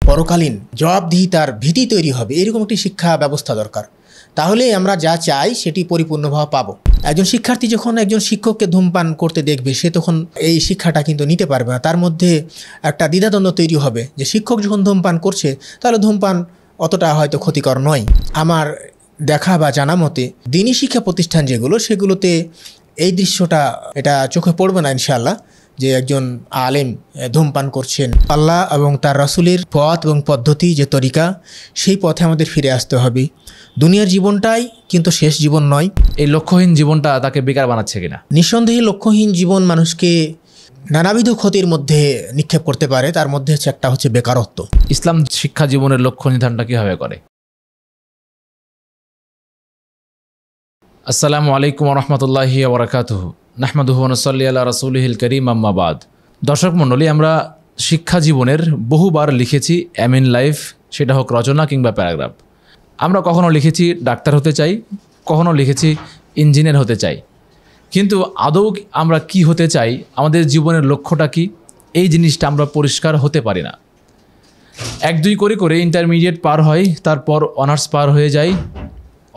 পরকালীন জবাবদিহিতার ভীতি তৈরি হবে, এরকম একটি শিক্ষা ব্যবস্থা দরকার। তাহলে আমরা যা চাই সেটি পরিপূর্ণভাবে পাবো। একজন শিক্ষার্থী যখন একজন শিক্ষককে ধূমপান করতে দেখবে, সে তখন এই শিক্ষাটা কিন্তু নিতে পারবে না। তার মধ্যে একটা দ্বিধাদ্বন্দ্ব তৈরি হবে যে শিক্ষক যখন ধূমপান করছে তাহলে ধূমপান অতটা হয়তো ক্ষতিকর নয়। আমার দেখা বা জানা মতে দিনী শিক্ষা প্রতিষ্ঠান যেগুলো, সেগুলোতে এই দৃশ্যটা এটা চোখে পড়বে না ইনশাআল্লাহ, যে একজন আলেম ধূমপান করছেন। আল্লাহ এবং তার রাসূলের পথ এবং পদ্ধতি যে তরিকা, সেই পথে আমাদের ফিরে আসতে হবে। দুনিয়ার জীবনটাই কিন্তু শেষ জীবন নয়। এই লক্ষ্যহীন জীবনটা তাকে বেকার বানাচ্ছে কিনা? নিঃসন্দেহে লক্ষ্যহীন জীবন মানুষকে নানাবিধ ক্ষতির মধ্যে নিক্ষেপ করতে পারে। তার মধ্যে একটা হচ্ছে বেকারত্ব। ইসলাম শিক্ষা জীবনের লক্ষ্য নির্ধারণটা কীভাবে করে? আসসালামু আলাইকুম রহমতুল্লাহি ওয়া বারাকাতুহু। নাহমাদুহু ওয়া নুসাল্লি আলা রাসূলিহিল কারীম, আম্মা বাদ। দর্শক মণ্ডলী, আমরা শিক্ষা জীবনের বহুবার লিখেছি এম ইন লাইফ, সেটা হোক রচনা কিংবা প্যারাগ্রাফ। আমরা কখনো লিখেছি ডাক্তার হতে চাই, কখনো লিখেছি ইঞ্জিনিয়ার হতে চাই। কিন্তু আদৌ আমরা কি হতে চাই, আমাদের জীবনের লক্ষ্যটা কি, এই জিনিসটা আমরা পরিষ্কার হতে পারি না। 1-2 করে ইন্টারমিডিয়েট পার হয়, তারপর অনার্স পার হয়ে যায়।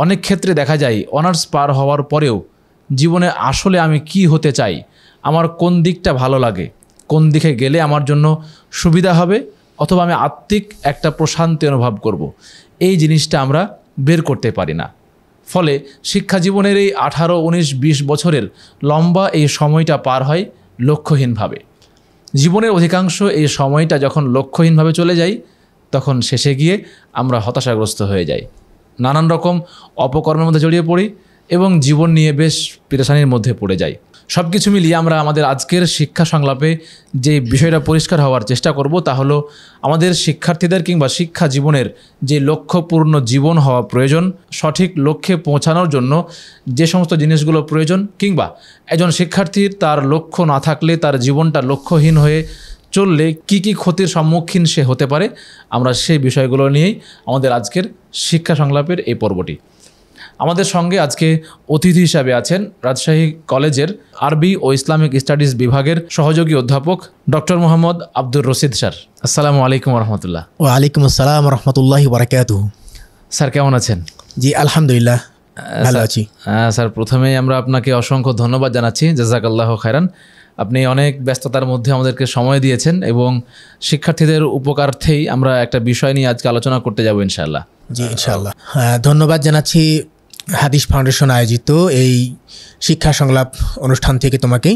অনেক ক্ষেত্রে দেখা যায় অনার্স পার হওয়ার পরেও জীবনে আসলে আমি কি হতে চাই, আমার কোন দিকটা ভালো লাগে, কোন দিকে গেলে আমার জন্য সুবিধা হবে, অথবা আমি আত্মিক একটা প্রশান্তি অনুভব করব, এই জিনিসটা আমরা বের করতে পারি না। ফলে শিক্ষা জীবনের এই 18, 19, 20 বছরের লম্বা এই সময়টা পার হয় লক্ষ্যহীনভাবে। জীবনের অধিকাংশ এই সময়টা যখন লক্ষ্যহীনভাবে চলে যায়, তখন শেষে গিয়ে আমরা হতাশাগ্রস্ত হয়ে যাই, নানান রকম অপকর্মের মধ্যে জড়িয়ে পড়ি এবং জীবন নিয়ে বেশ পেরেশানির মধ্যে পড়ে যাই। সব কিছু মিলিয়ে আমরা আমাদের আজকের শিক্ষা সংলাপে যে বিষয়টা পরিষ্কার হওয়ার চেষ্টা করব, তা হলো আমাদের শিক্ষার্থীদের কিংবা শিক্ষা জীবনের যে লক্ষ্যপূর্ণ জীবন হওয়া প্রয়োজন, সঠিক লক্ষ্যে পৌঁছানোর জন্য যে সমস্ত জিনিসগুলো প্রয়োজন, কিংবা একজন শিক্ষার্থীর তার লক্ষ্য না থাকলে তার জীবনটা লক্ষ্যহীন হয়ে চললে কি কি ক্ষতির সম্মুখীন সে হতে পারে, আমরা সেই বিষয়গুলো নিয়েই আমাদের আজকের শিক্ষা সংলাপের এই পর্বটি। আমাদের সঙ্গে আজকে অতিথি হিসাবে আছেন রাজশাহী কলেজের আরবি ও ইসলামিক স্টাডিজ বিভাগের সহযোগী অধ্যাপক ডক্টর মোহাম্মদ আব্দুর রশিদ স্যার। আসসালামু আলাইকুম রহমতুল্লাহ। ওয়ালাইকুম আসসালাম রহমতুল্লাহি ওয়া বারাকাতুহু। স্যার কেমন আছেন? জি আলহামদুলিল্লাহ ভালো আছি। স্যার, প্রথমেই আমরা আপনাকে অসংখ্য ধন্যবাদ জানাচ্ছি, জাযাকাল্লাহু খায়রান। আপনি অনেক ব্যস্ততার মধ্যে আমাদেরকে সময় দিয়েছেন এবং শিক্ষার্থীদের উপকারার্থেই আমরা একটা বিষয় নিয়ে আজকে আলোচনা করতে যাব ইনশাআল্লাহ। জি ইনশাআল্লাহ। ধন্যবাদ জানাচ্ছি হাদিস ফাউন্ডেশন আয়োজিত এই শিক্ষা সংলাপ অনুষ্ঠান থেকে তোমাকে।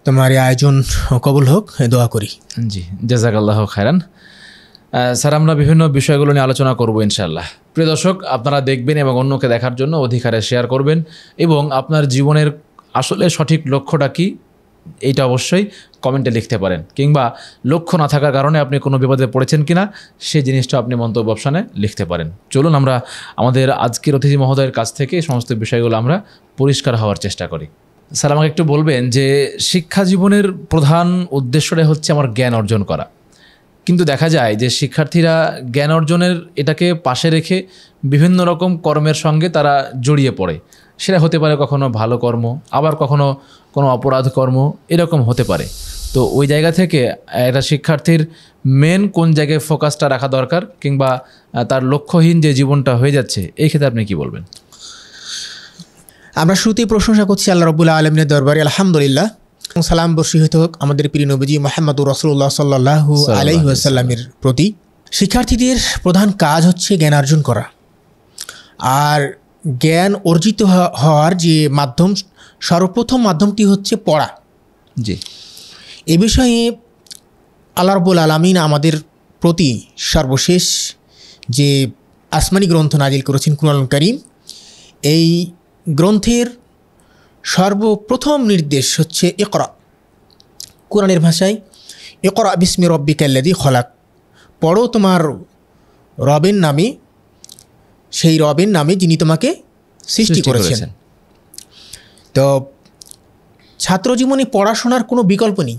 তোমার এই আয়োজন কবুল হোক, দোয়া করি। জি জাযাকাল্লাহু খায়রান। স্যার, আমরা বিভিন্ন বিষয়গুলো নিয়ে আলোচনা করব ইনশাআল্লাহ। প্রিয় দর্শক, আপনারা দেখবেন এবং অন্যকে দেখার জন্য অধিকারে শেয়ার করবেন এবং আপনার জীবনের আসলে সঠিক লক্ষ্যটা কি, এইটা অবশ্যই কমেন্টে লিখতে পারেন, কিংবা লক্ষ্য না থাকার কারণে আপনি কোনো বিপদে পড়েছেন কিনা সেই জিনিসটা আপনি মন্তব্য অপশানে লিখতে পারেন। চলুন আমরা আমাদের আজকের অতিথি মহোদয়ের কাছ থেকে এই সমস্ত বিষয়গুলো আমরা পরিষ্কার হওয়ার চেষ্টা করি। স্যার, আমাকে একটু বলবেন যে শিক্ষা জীবনের প্রধান উদ্দেশ্যটাই হচ্ছে আমার জ্ঞান অর্জন করা, কিন্তু দেখা যায় যে শিক্ষার্থীরা জ্ঞান অর্জনের এটাকে পাশে রেখে বিভিন্ন রকম কর্মের সঙ্গে তারা জড়িয়ে পড়ে। সেটা হতে পারে কখনো ভালো কর্ম, আবার কখনো কোনো অপরাধ কর্ম, এরকম হতে পারে। তো ওই জায়গা থেকে একটা শিক্ষার্থীর মেন কোন জায়গায় ফোকাসটা রাখা দরকার, কিংবা তার লক্ষ্যহীন যে জীবনটা হয়ে যাচ্ছে, এই ক্ষেত্রে আপনি কি বলবেন? আমরা শুরুতেই প্রশংসা করছি আল্লাহ রাব্বুল আলামিনের দরবারে, আলহামদুলিল্লাহ। সালাম বর্ষিত হোক আমাদের প্রিয় নবীজি মুহাম্মদুর রাসূলুল্লাহ সাল্লাল্লাহু আলাইহি ওয়াসাল্লামের প্রতি। শিক্ষার্থীদের প্রধান কাজ হচ্ছে জ্ঞান অর্জন করা, আর জ্ঞান অর্জিত হওয়ার যে মাধ্যম, সর্বপ্রথম মাধ্যমটি হচ্ছে পড়া। জি, এ বিষয়ে আল্লাহ রাব্বুল আলামিন আমাদের প্রতি সর্বশেষ যে আসমানি গ্রন্থ নাজিল করেছেন কুরআনুল কারীম, এই গ্রন্থের সর্বপ্রথম নির্দেশ হচ্ছে ইকরা। কোরআনের ভাষায় ইকরা বিসমি রব্বিকাল্লাযী খলাক, পড়ো তোমার রবের নামে, সেই রবের নামে যিনি তোমাকে সৃষ্টি করেছেন। তো ছাত্র জীবনে পড়াশোনার কোনো বিকল্প নেই।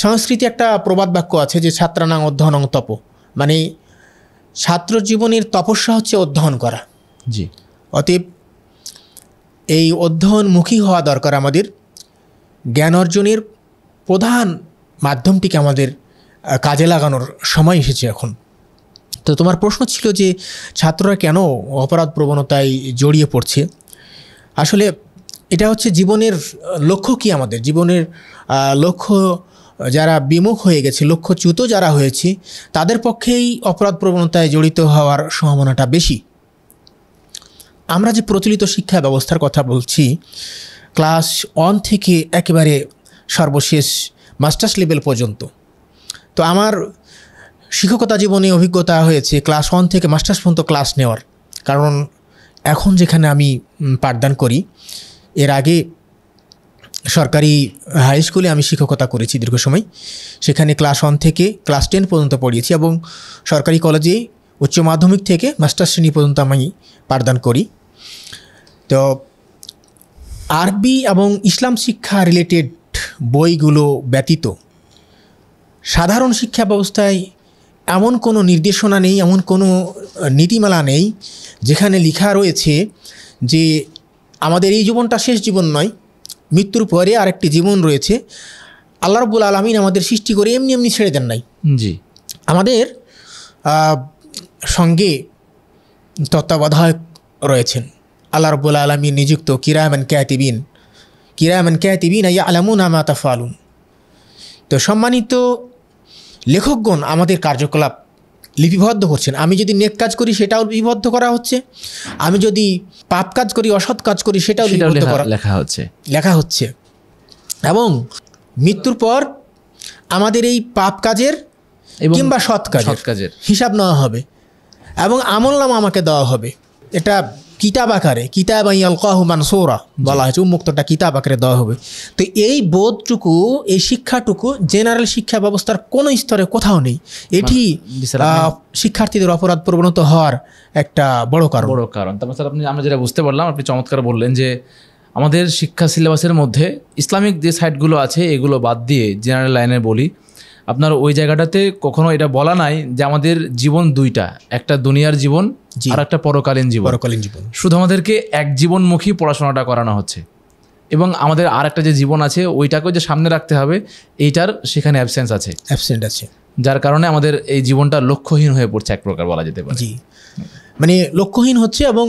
সংস্কৃতি একটা প্রবাদ বাক্য আছে যে ছাত্রানাং অধ্যয়নং তপ, মানে ছাত্র জীবনের তপস্যা হচ্ছে অধ্যয়ন করা। জি, অতএব এই অধ্যয়নমুখী হওয়া দরকার আমাদের। জ্ঞান অর্জনের প্রধান মাধ্যমটিকে আমাদের কাজে লাগানোর সময় এসেছে এখন। তো তোমার প্রশ্ন ছিল যে ছাত্ররা কেন অপরাধ প্রবণতায় জড়িয়ে পড়ছে। আসলে এটা হচ্ছে জীবনের লক্ষ্য কি, আমাদের জীবনের লক্ষ্য যারা বিমুখ হয়ে গেছে, লক্ষ্যচ্যুত যারা হয়েছে, তাদের পক্ষেই অপরাধ প্রবণতায় জড়িত হওয়ার সম্ভাবনাটা বেশি। আমরা যে প্রচলিত শিক্ষা ব্যবস্থার কথা বলছি, ক্লাস 1 থেকে একেবারে সর্বশেষ মাস্টার্স লেভেল পর্যন্ত, তো আমার শিক্ষকতা জীবনে অভিজ্ঞতা হয়েছে ক্লাস 1 থেকে মাস্টার্স পর্যন্ত ক্লাস নেওয়ার। কারণ এখন যেখানে আমি পাঠদান করি, এর আগে সরকারি হাই স্কুলে আমি শিক্ষকতা করেছি দীর্ঘ সময়, সেখানে ক্লাস 1 থেকে ক্লাস 10 পর্যন্ত পড়িয়েছি, এবং সরকারি কলেজে উচ্চ মাধ্যমিক থেকে মাস্টার্স শ্রেণী পর্যন্ত আমি পাঠদান করি। তো আরবি এবং ইসলাম শিক্ষা রিলেটেড বইগুলো ব্যতীত সাধারণ শিক্ষা ব্যবস্থায় এমন কোনো নির্দেশনা নেই, এমন কোনো নীতিমালা নেই যেখানে লেখা রয়েছে যে আমাদের এই জীবনটা শেষ জীবন নয়, মৃত্যুর পরে আরেকটি জীবন রয়েছে। আল্লাহ রাব্বুল আলামিন আমাদের সৃষ্টি করে এমনি এমনি ছেড়ে দেন নাই। জি, আমাদের সঙ্গে তত্ত্বাবধায়ক রয়েছেন, আল্লাহ রাব্বুল আলামিন নিযুক্ত কিরামান কাতিবিন ইয়ালামুনা মা তাফআলুন। তো সম্মানিত লেখকগণ আমাদের কার্যকলাপ লিপিবদ্ধ করছেন। আমি যদি নেক কাজ করি সেটাও লিপিবদ্ধ করা হচ্ছে, আমি যদি পাপ কাজ করি, অসৎ কাজ করি, সেটাও লিপিবদ্ধ করা লেখা হচ্ছে। এবং মৃত্যুর পর আমাদের এই পাপ কাজের কিংবা সৎ কাজের হিসাব নেওয়া হবে এবং আমলনামা আমাকে দেওয়া হবে। এটা কিতাব আকারে, কিতাবান ইয়ালকাহু মানসুরা বলা হয়েছে, উন্মুক্তটা কিতাব আকারে দেওয়া হবে। তো এই বোধটুকু, এই শিক্ষাটুকু জেনারেল শিক্ষা ব্যবস্থার কোনো স্তরে কোথাও নেই। এটি শিক্ষার্থীদের অপরাধ প্রবণতা হওয়ার একটা বড় কারণ। তারপর স্যার আমরা যেটা বুঝতে পারলাম, আপনি চমৎকার বললেন যে আমাদের শিক্ষা সিলেবাসের মধ্যে ইসলামিক যে সাইটগুলো আছে এগুলো বাদ দিয়ে জেনারেল লাইনে বলি, আপনার ওই জায়গাটাতে কখনো এটা বলা নাই যে আমাদের জীবন দুইটা, একটা দুনিয়ার জীবন আর একটা পরকালীন জীবন। শুধু আমাদেরকে এক জীবনমুখী পড়াশোনাটা করানো হচ্ছে, এবং আমাদের আর একটা যে জীবন আছে ওইটাকেও যে সামনে রাখতে হবে, এইটার সেখানে অ্যাবসেন্ট আছে, যার কারণে আমাদের এই জীবনটা লক্ষ্যহীন হয়ে পড়ছে এক প্রকার বলা যেতে পারে। জি, মানে লক্ষ্যহীন হচ্ছে, এবং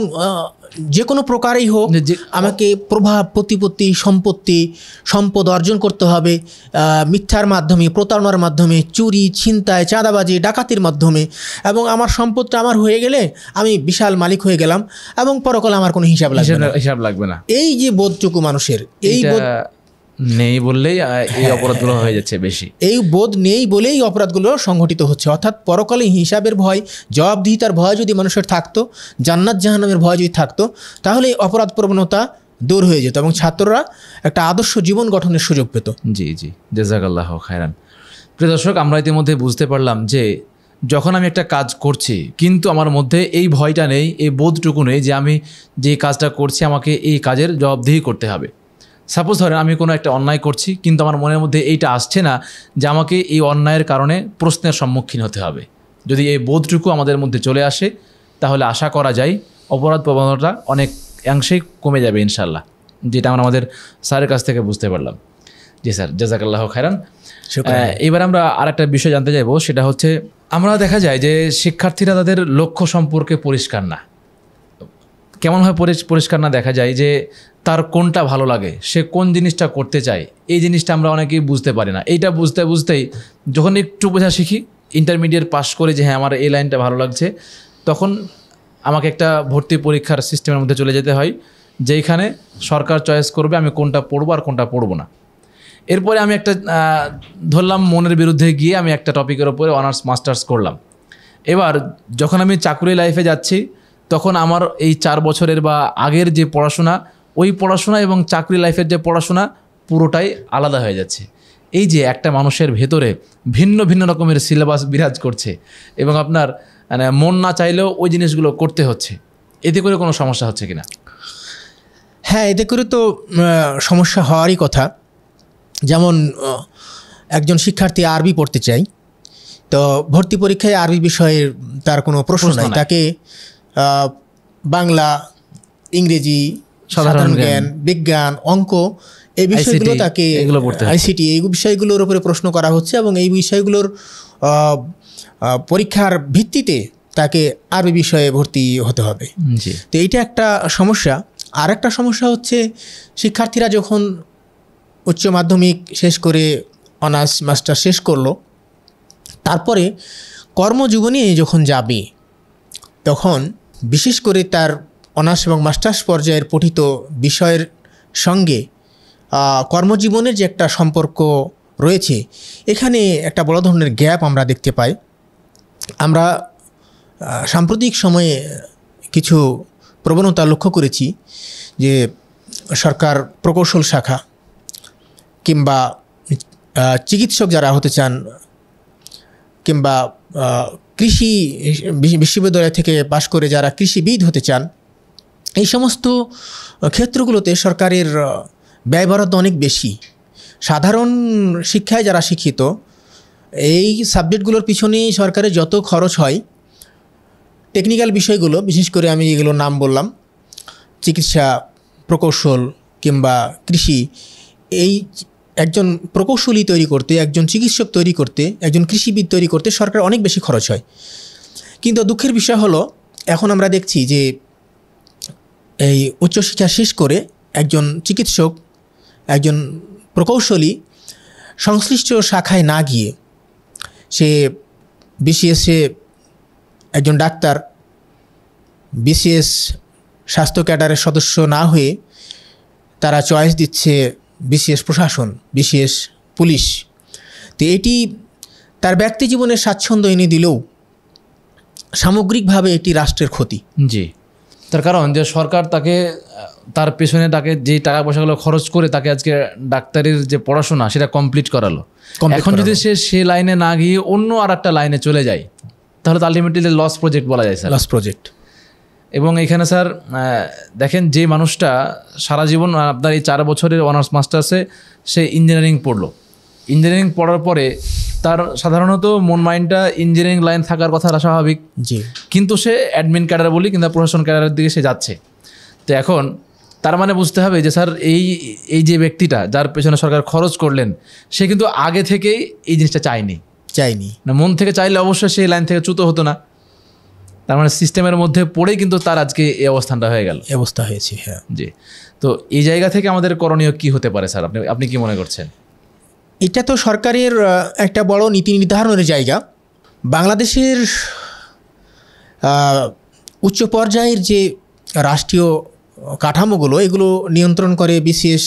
যে কোনো প্রকারেই হোক আমাকে প্রভাব, প্রতিপত্তি, সম্পদ অর্জন করতে হবে মিথ্যার মাধ্যমে, প্রতারণার মাধ্যমে, চুরি, ছিনতাই, চাঁদাবাজি, ডাকাতির মাধ্যমে, এবং আমার সম্পদটা আমার হয়ে গেলে আমি বিশাল মালিক হয়ে গেলাম এবং পরকালে আমার কোনো হিসাব লাগবে না। এই যে বোধটুকু মানুষের, এই বোধ নেই বললেই এই অপরাধগুলো হয়ে যাচ্ছে বেশি। এই বোধ নেই বলেই অপরাধগুলো সংঘটিত হচ্ছে। অর্থাৎ পরকালে হিসাবের ভয়, জবাবদিহিতার ভয় যদি মানুষের থাকতো, জান্নাত জাহান্নামের ভয় যদি থাকতো, তাহলে অপরাধ প্রবণতা দূর হয়ে যেত এবং ছাত্ররা একটা আদর্শ জীবন গঠনের সুযোগ পেত। জি, জাযাকাল্লাহু খায়রান। প্রিয় দর্শক, আমরা ইতিমধ্যে বুঝতে পারলাম যে যখন আমি একটা কাজ করছি কিন্তু আমার মধ্যে এই ভয়টা নেই, এই বোধটুকু নেই যে আমি যে কাজটা করছি আমাকে এই কাজের জবাবদিহি করতে হবে। সাপোজ ধরেন আমি কোনো একটা অন্যায় করছি, কিন্তু আমার মনের মধ্যে এইটা আসছে না যে আমাকে এই অন্যায়ের কারণে প্রশ্নের সম্মুখীন হতে হবে। যদি এই বোধটুকু আমাদের মধ্যে চলে আসে, তাহলে আশা করা যায় অপরাধ প্রবণতা অনেক অংশেই কমে যাবে ইনশাল্লাহ, যেটা আমরা আমাদের স্যারের কাছ থেকে বুঝতে পারলাম। জি স্যার, জাযাকাল্লাহু খায়রান। এবার আমরা আরেকটা বিষয় জানতে চাইবো, সেটা হচ্ছে আমরা দেখা যায় যে শিক্ষার্থীরা তাদের লক্ষ্য সম্পর্কে পরিষ্কার না। কেমনভাবে পরিষ্কার না, দেখা যায় যে তার কোনটা ভালো লাগে, সে কোন জিনিসটা করতে চায়, এই জিনিসটা আমরা অনেকেই বুঝতে পারি না। এইটা বুঝতেই যখন একটু বোঝা শিখি, ইন্টারমিডিয়েট পাস করে যে হ্যাঁ আমার এই লাইনটা ভালো লাগছে, তখন আমাকে একটা ভর্তি পরীক্ষার সিস্টেমের মধ্যে চলে যেতে হয়, যেইখানে সরকার চয়েস করবে আমি কোনটা পড়বো আর কোনটা পড়বো না। এরপরে আমি একটা ধরলাম মনের বিরুদ্ধে গিয়ে আমি একটা টপিকের ওপরে অনার্স মাস্টার্স করলাম। এবার যখন আমি চাকরি লাইফে যাচ্ছি, তখন আমার এই 4 বছরের বা আগের যে পড়াশোনা, ওই পড়াশোনা এবং চাকরি লাইফের যে পড়াশোনা পুরোটাই আলাদা হয়ে যাচ্ছে। এই যে একটা মানুষের ভেতরে ভিন্ন ভিন্ন রকমের সিলেবাস বিরাজ করছে এবং আপনার মানে মন না চাইলেও ওই জিনিসগুলো করতে হচ্ছে, এতে করে কোনো সমস্যা হচ্ছে কিনা? হ্যাঁ, এতে করে তো সমস্যা হওয়ারই কথা। যেমন একজন শিক্ষার্থী আরবি পড়তে চাই, তো ভর্তি পরীক্ষায় আরবি বিষয়ের তার কোনো প্রশ্ন নাই, তাকে বাংলা, ইংরেজি, সাধারণ জ্ঞান, বিজ্ঞান, অঙ্ক, এই বিষয়গুলো তাকে ICT এই বিষয়গুলোর উপরে প্রশ্ন করা হচ্ছে এবং এই বিষয়গুলোর পরীক্ষার ভিত্তিতে তাকে আরবি বিষয়ে ভর্তি হতে হবে। জি তো এইটা একটা সমস্যা। আর একটা সমস্যা হচ্ছে শিক্ষার্থীরা যখন উচ্চ মাধ্যমিক শেষ করে অনার্স মাস্টার শেষ করলো, তারপরে কর্মজীবনে যখন যাবে তখন বিশেষ করে তার অনার্স এবং মাস্টার্স পর্যায়ের পঠিত বিষয়ের সঙ্গে কর্মজীবনের যে একটা সম্পর্ক রয়েছে, এখানে একটা বড় ধরনের গ্যাপ আমরা দেখতে পাই। আমরা সাম্প্রতিক সময়ে কিছু প্রবণতা লক্ষ্য করেছি যে সরকার প্রকৌশল শাখা কিংবা চিকিৎসক যারা হতে চান কিংবা কৃষি বিশ্ববিদ্যালয় থেকে পাশ করে যারা কৃষিবিদ হতে চান, এই সমস্ত ক্ষেত্রগুলোতে সরকারের ব্যয় বরাদ্দ অনেক বেশি। সাধারণ শিক্ষায় যারা শিক্ষিত, এই সাবজেক্টগুলোর পিছনে সরকারের যত খরচ হয়, টেকনিক্যাল বিষয়গুলো বিশেষ করে আমি এগুলোর নাম বললাম, চিকিৎসা, প্রকৌশল কিংবা কৃষি, এই একজন প্রকৌশলী তৈরি করতে, একজন চিকিৎসক তৈরি করতে, একজন কৃষিবিদ তৈরি করতে সরকার অনেক বেশি খরচ হয়। কিন্তু দুঃখের বিষয় হলো এখন আমরা দেখছি যে এই উচ্চশিক্ষা শেষ করে একজন চিকিৎসক, একজন প্রকৌশলী সংশ্লিষ্ট শাখায় না গিয়ে সে বিসিএসে একজন ডাক্তার, বিসিএস স্বাস্থ্য ক্যাডারের সদস্য না হয়ে তারা চয়েস দিচ্ছে বিসিএস প্রশাসন, বিসিএস পুলিশ। তো এটি তার ব্যক্তি জীবনের স্বাচ্ছন্দ্য এনে দিলেও সামগ্রিকভাবে এটি রাষ্ট্রের ক্ষতি। জি, তার কারণ যে সরকার তাকে তার পেছনে তাকে যে টাকা পয়সাগুলো খরচ করে তাকে আজকে ডাক্তারের যে পড়াশোনা সেটা কমপ্লিট করালো। এখন যদি সে লাইনে না গিয়ে অন্য আর একটা লাইনে চলে যায়, তাহলে তো আলটিমেটলি লস প্রজেক্ট বলা যায় স্যার, লস প্রজেক্ট। এবং এখানে স্যার দেখেন যে মানুষটা সারা জীবন আপনার এই 4 বছরের অনার্স মাস্টার্সে সে ইঞ্জিনিয়ারিং পড়লো, ইঞ্জিনিয়ারিং পড়ার পরে তার সাধারণত মন মাইন্ডটা ইঞ্জিনিয়ারিং লাইন থাকার কথা স্বাভাবিক, জি, কিন্তু সে অ্যাডমিন ক্যাডার বলি কিংবা প্রশাসন ক্যাডারের দিকে সে যাচ্ছে। তো এখন তার মানে বুঝতে হবে যে স্যার এই যে ব্যক্তিটা যার পেছনে সরকার খরচ করলেন, সে কিন্তু আগে থেকেই এই জিনিসটা চায়নি না, মন থেকে চাইলে অবশ্যই সেই লাইন থেকে চ্যুত হতো না। তার মানে সিস্টেমের মধ্যে পড়েই কিন্তু তার আজকে এই অবস্থানটা হয়ে গেল, অবস্থা হয়েছে। হ্যাঁ, জি। তো এই জায়গা থেকে আমাদের করণীয় কি হতে পারে স্যার, আপনি কি মনে করছেন? এটা তো সরকারের একটা বড় নীতি নির্ধারণের জায়গা। বাংলাদেশের উচ্চ পর্যায়ের যে রাষ্ট্রীয় কাঠামোগুলো, এগুলো নিয়ন্ত্রণ করে বিসিএস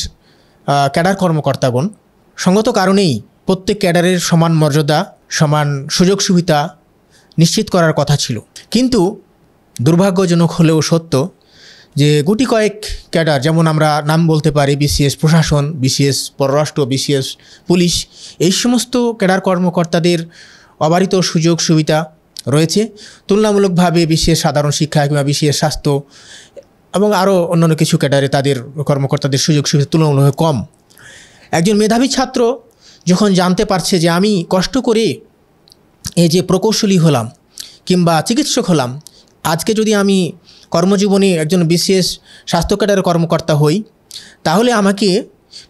ক্যাডার কর্মকর্তাগণ। সঙ্গত কারণেই প্রত্যেক ক্যাডারের সমান মর্যাদা, সমান সুযোগ সুবিধা নিশ্চিত করার কথা ছিল। কিন্তু দুর্ভাগ্যজনক হলেও সত্য যে গুটি কয়েক ক্যাডার, যেমন আমরা নাম বলতে পারি বিসিএস প্রশাসন, বিসিএস পররাষ্ট্র, বিসিএস পুলিশ, এই সমস্ত ক্যাডার কর্মকর্তাদের অবারিত সুযোগ সুবিধা রয়েছে। তুলনামূলকভাবে বিসিএস সাধারণ শিক্ষা কিংবা বিসিএস স্বাস্থ্য এবং আরও অন্যান্য কিছু ক্যাডারে তাদের কর্মকর্তাদের সুযোগ সুবিধা তুলনামূলকভাবে কম। একজন মেধাবী ছাত্র যখন জানতে পারছে যে আমি কষ্ট করে এই যে প্রকৌশলী হলাম কিংবা চিকিৎসক হলাম, আজকে যদি আমি কর্মজীবনে একজন বিসিএস স্বাস্থ্য ক্যাডারের কর্মকর্তা হই, তাহলে আমাকে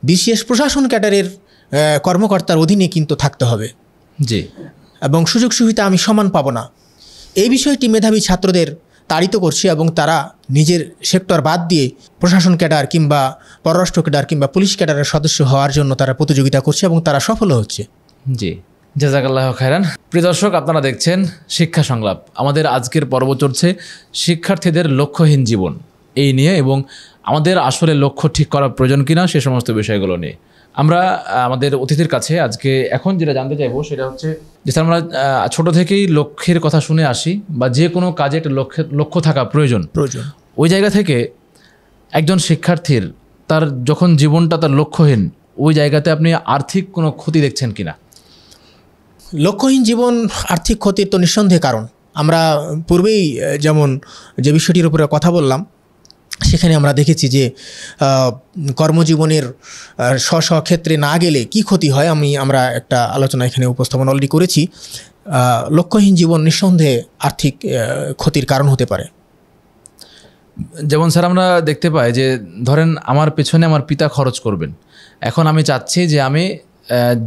বিসিএস প্রশাসন ক্যাডারের কর্মকর্তার অধীনে কিন্তু থাকতে হবে, জি, এবং সুযোগ সুবিধা আমি সমান পাবো না। এই বিষয়টি মেধাবী ছাত্রদের তাড়িত করছে এবং তারা নিজের সেক্টর বাদ দিয়ে প্রশাসন ক্যাডার কিংবা পররাষ্ট্র ক্যাডার কিংবা পুলিশ ক্যাডারের সদস্য হওয়ার জন্য তারা প্রতিযোগিতা করছে এবং তারা সফল হচ্ছে। জি, জাযাকাল্লাহু খায়রান। প্রিয় দর্শক, আপনারা দেখছেন শিক্ষা সংলাপ। আমাদের আজকের পর্ব চলছে শিক্ষার্থীদের লক্ষ্যহীন জীবন এই নিয়ে, এবং আমাদের আসলে লক্ষ্য ঠিক করা প্রয়োজন কিনা সে সমস্ত বিষয়গুলো নিয়ে আমরা আমাদের অতিথির কাছে আজকে এখন যেটা জানতে চাইবো সেটা হচ্ছে যে আমরা ছোট থেকেই লক্ষ্যের কথা শুনে আসি, বা যে কোনো কাজে একটা লক্ষ্য থাকা প্রয়োজন। ওই জায়গা থেকে একজন শিক্ষার্থীর তার যখন জীবনটা তার লক্ষ্যহীন, ওই জায়গাতে আপনি আর্থিক কোনো ক্ষতি দেখছেন কিনা? লক্ষ্যহীন জীবন আর্থিক ক্ষতির তো নিঃসন্দেহে কারণ। আমরা পূর্বেই যেমন যে বিষয়টির উপরে কথা বললাম, সেখানে আমরা দেখেছি যে কর্মজীবনের স্ব ক্ষেত্রে না গেলে কি ক্ষতি হয় আমরা একটা আলোচনা এখানে উপস্থাপন অলরেডি করেছি। লক্ষ্যহীন জীবন নিঃসন্দেহে আর্থিক ক্ষতির কারণ হতে পারে। যেমন স্যার আমরা দেখতে পাই যে ধরেন আমার পেছনে আমার পিতা খরচ করবেন, এখন আমি চাচ্ছি যে আমি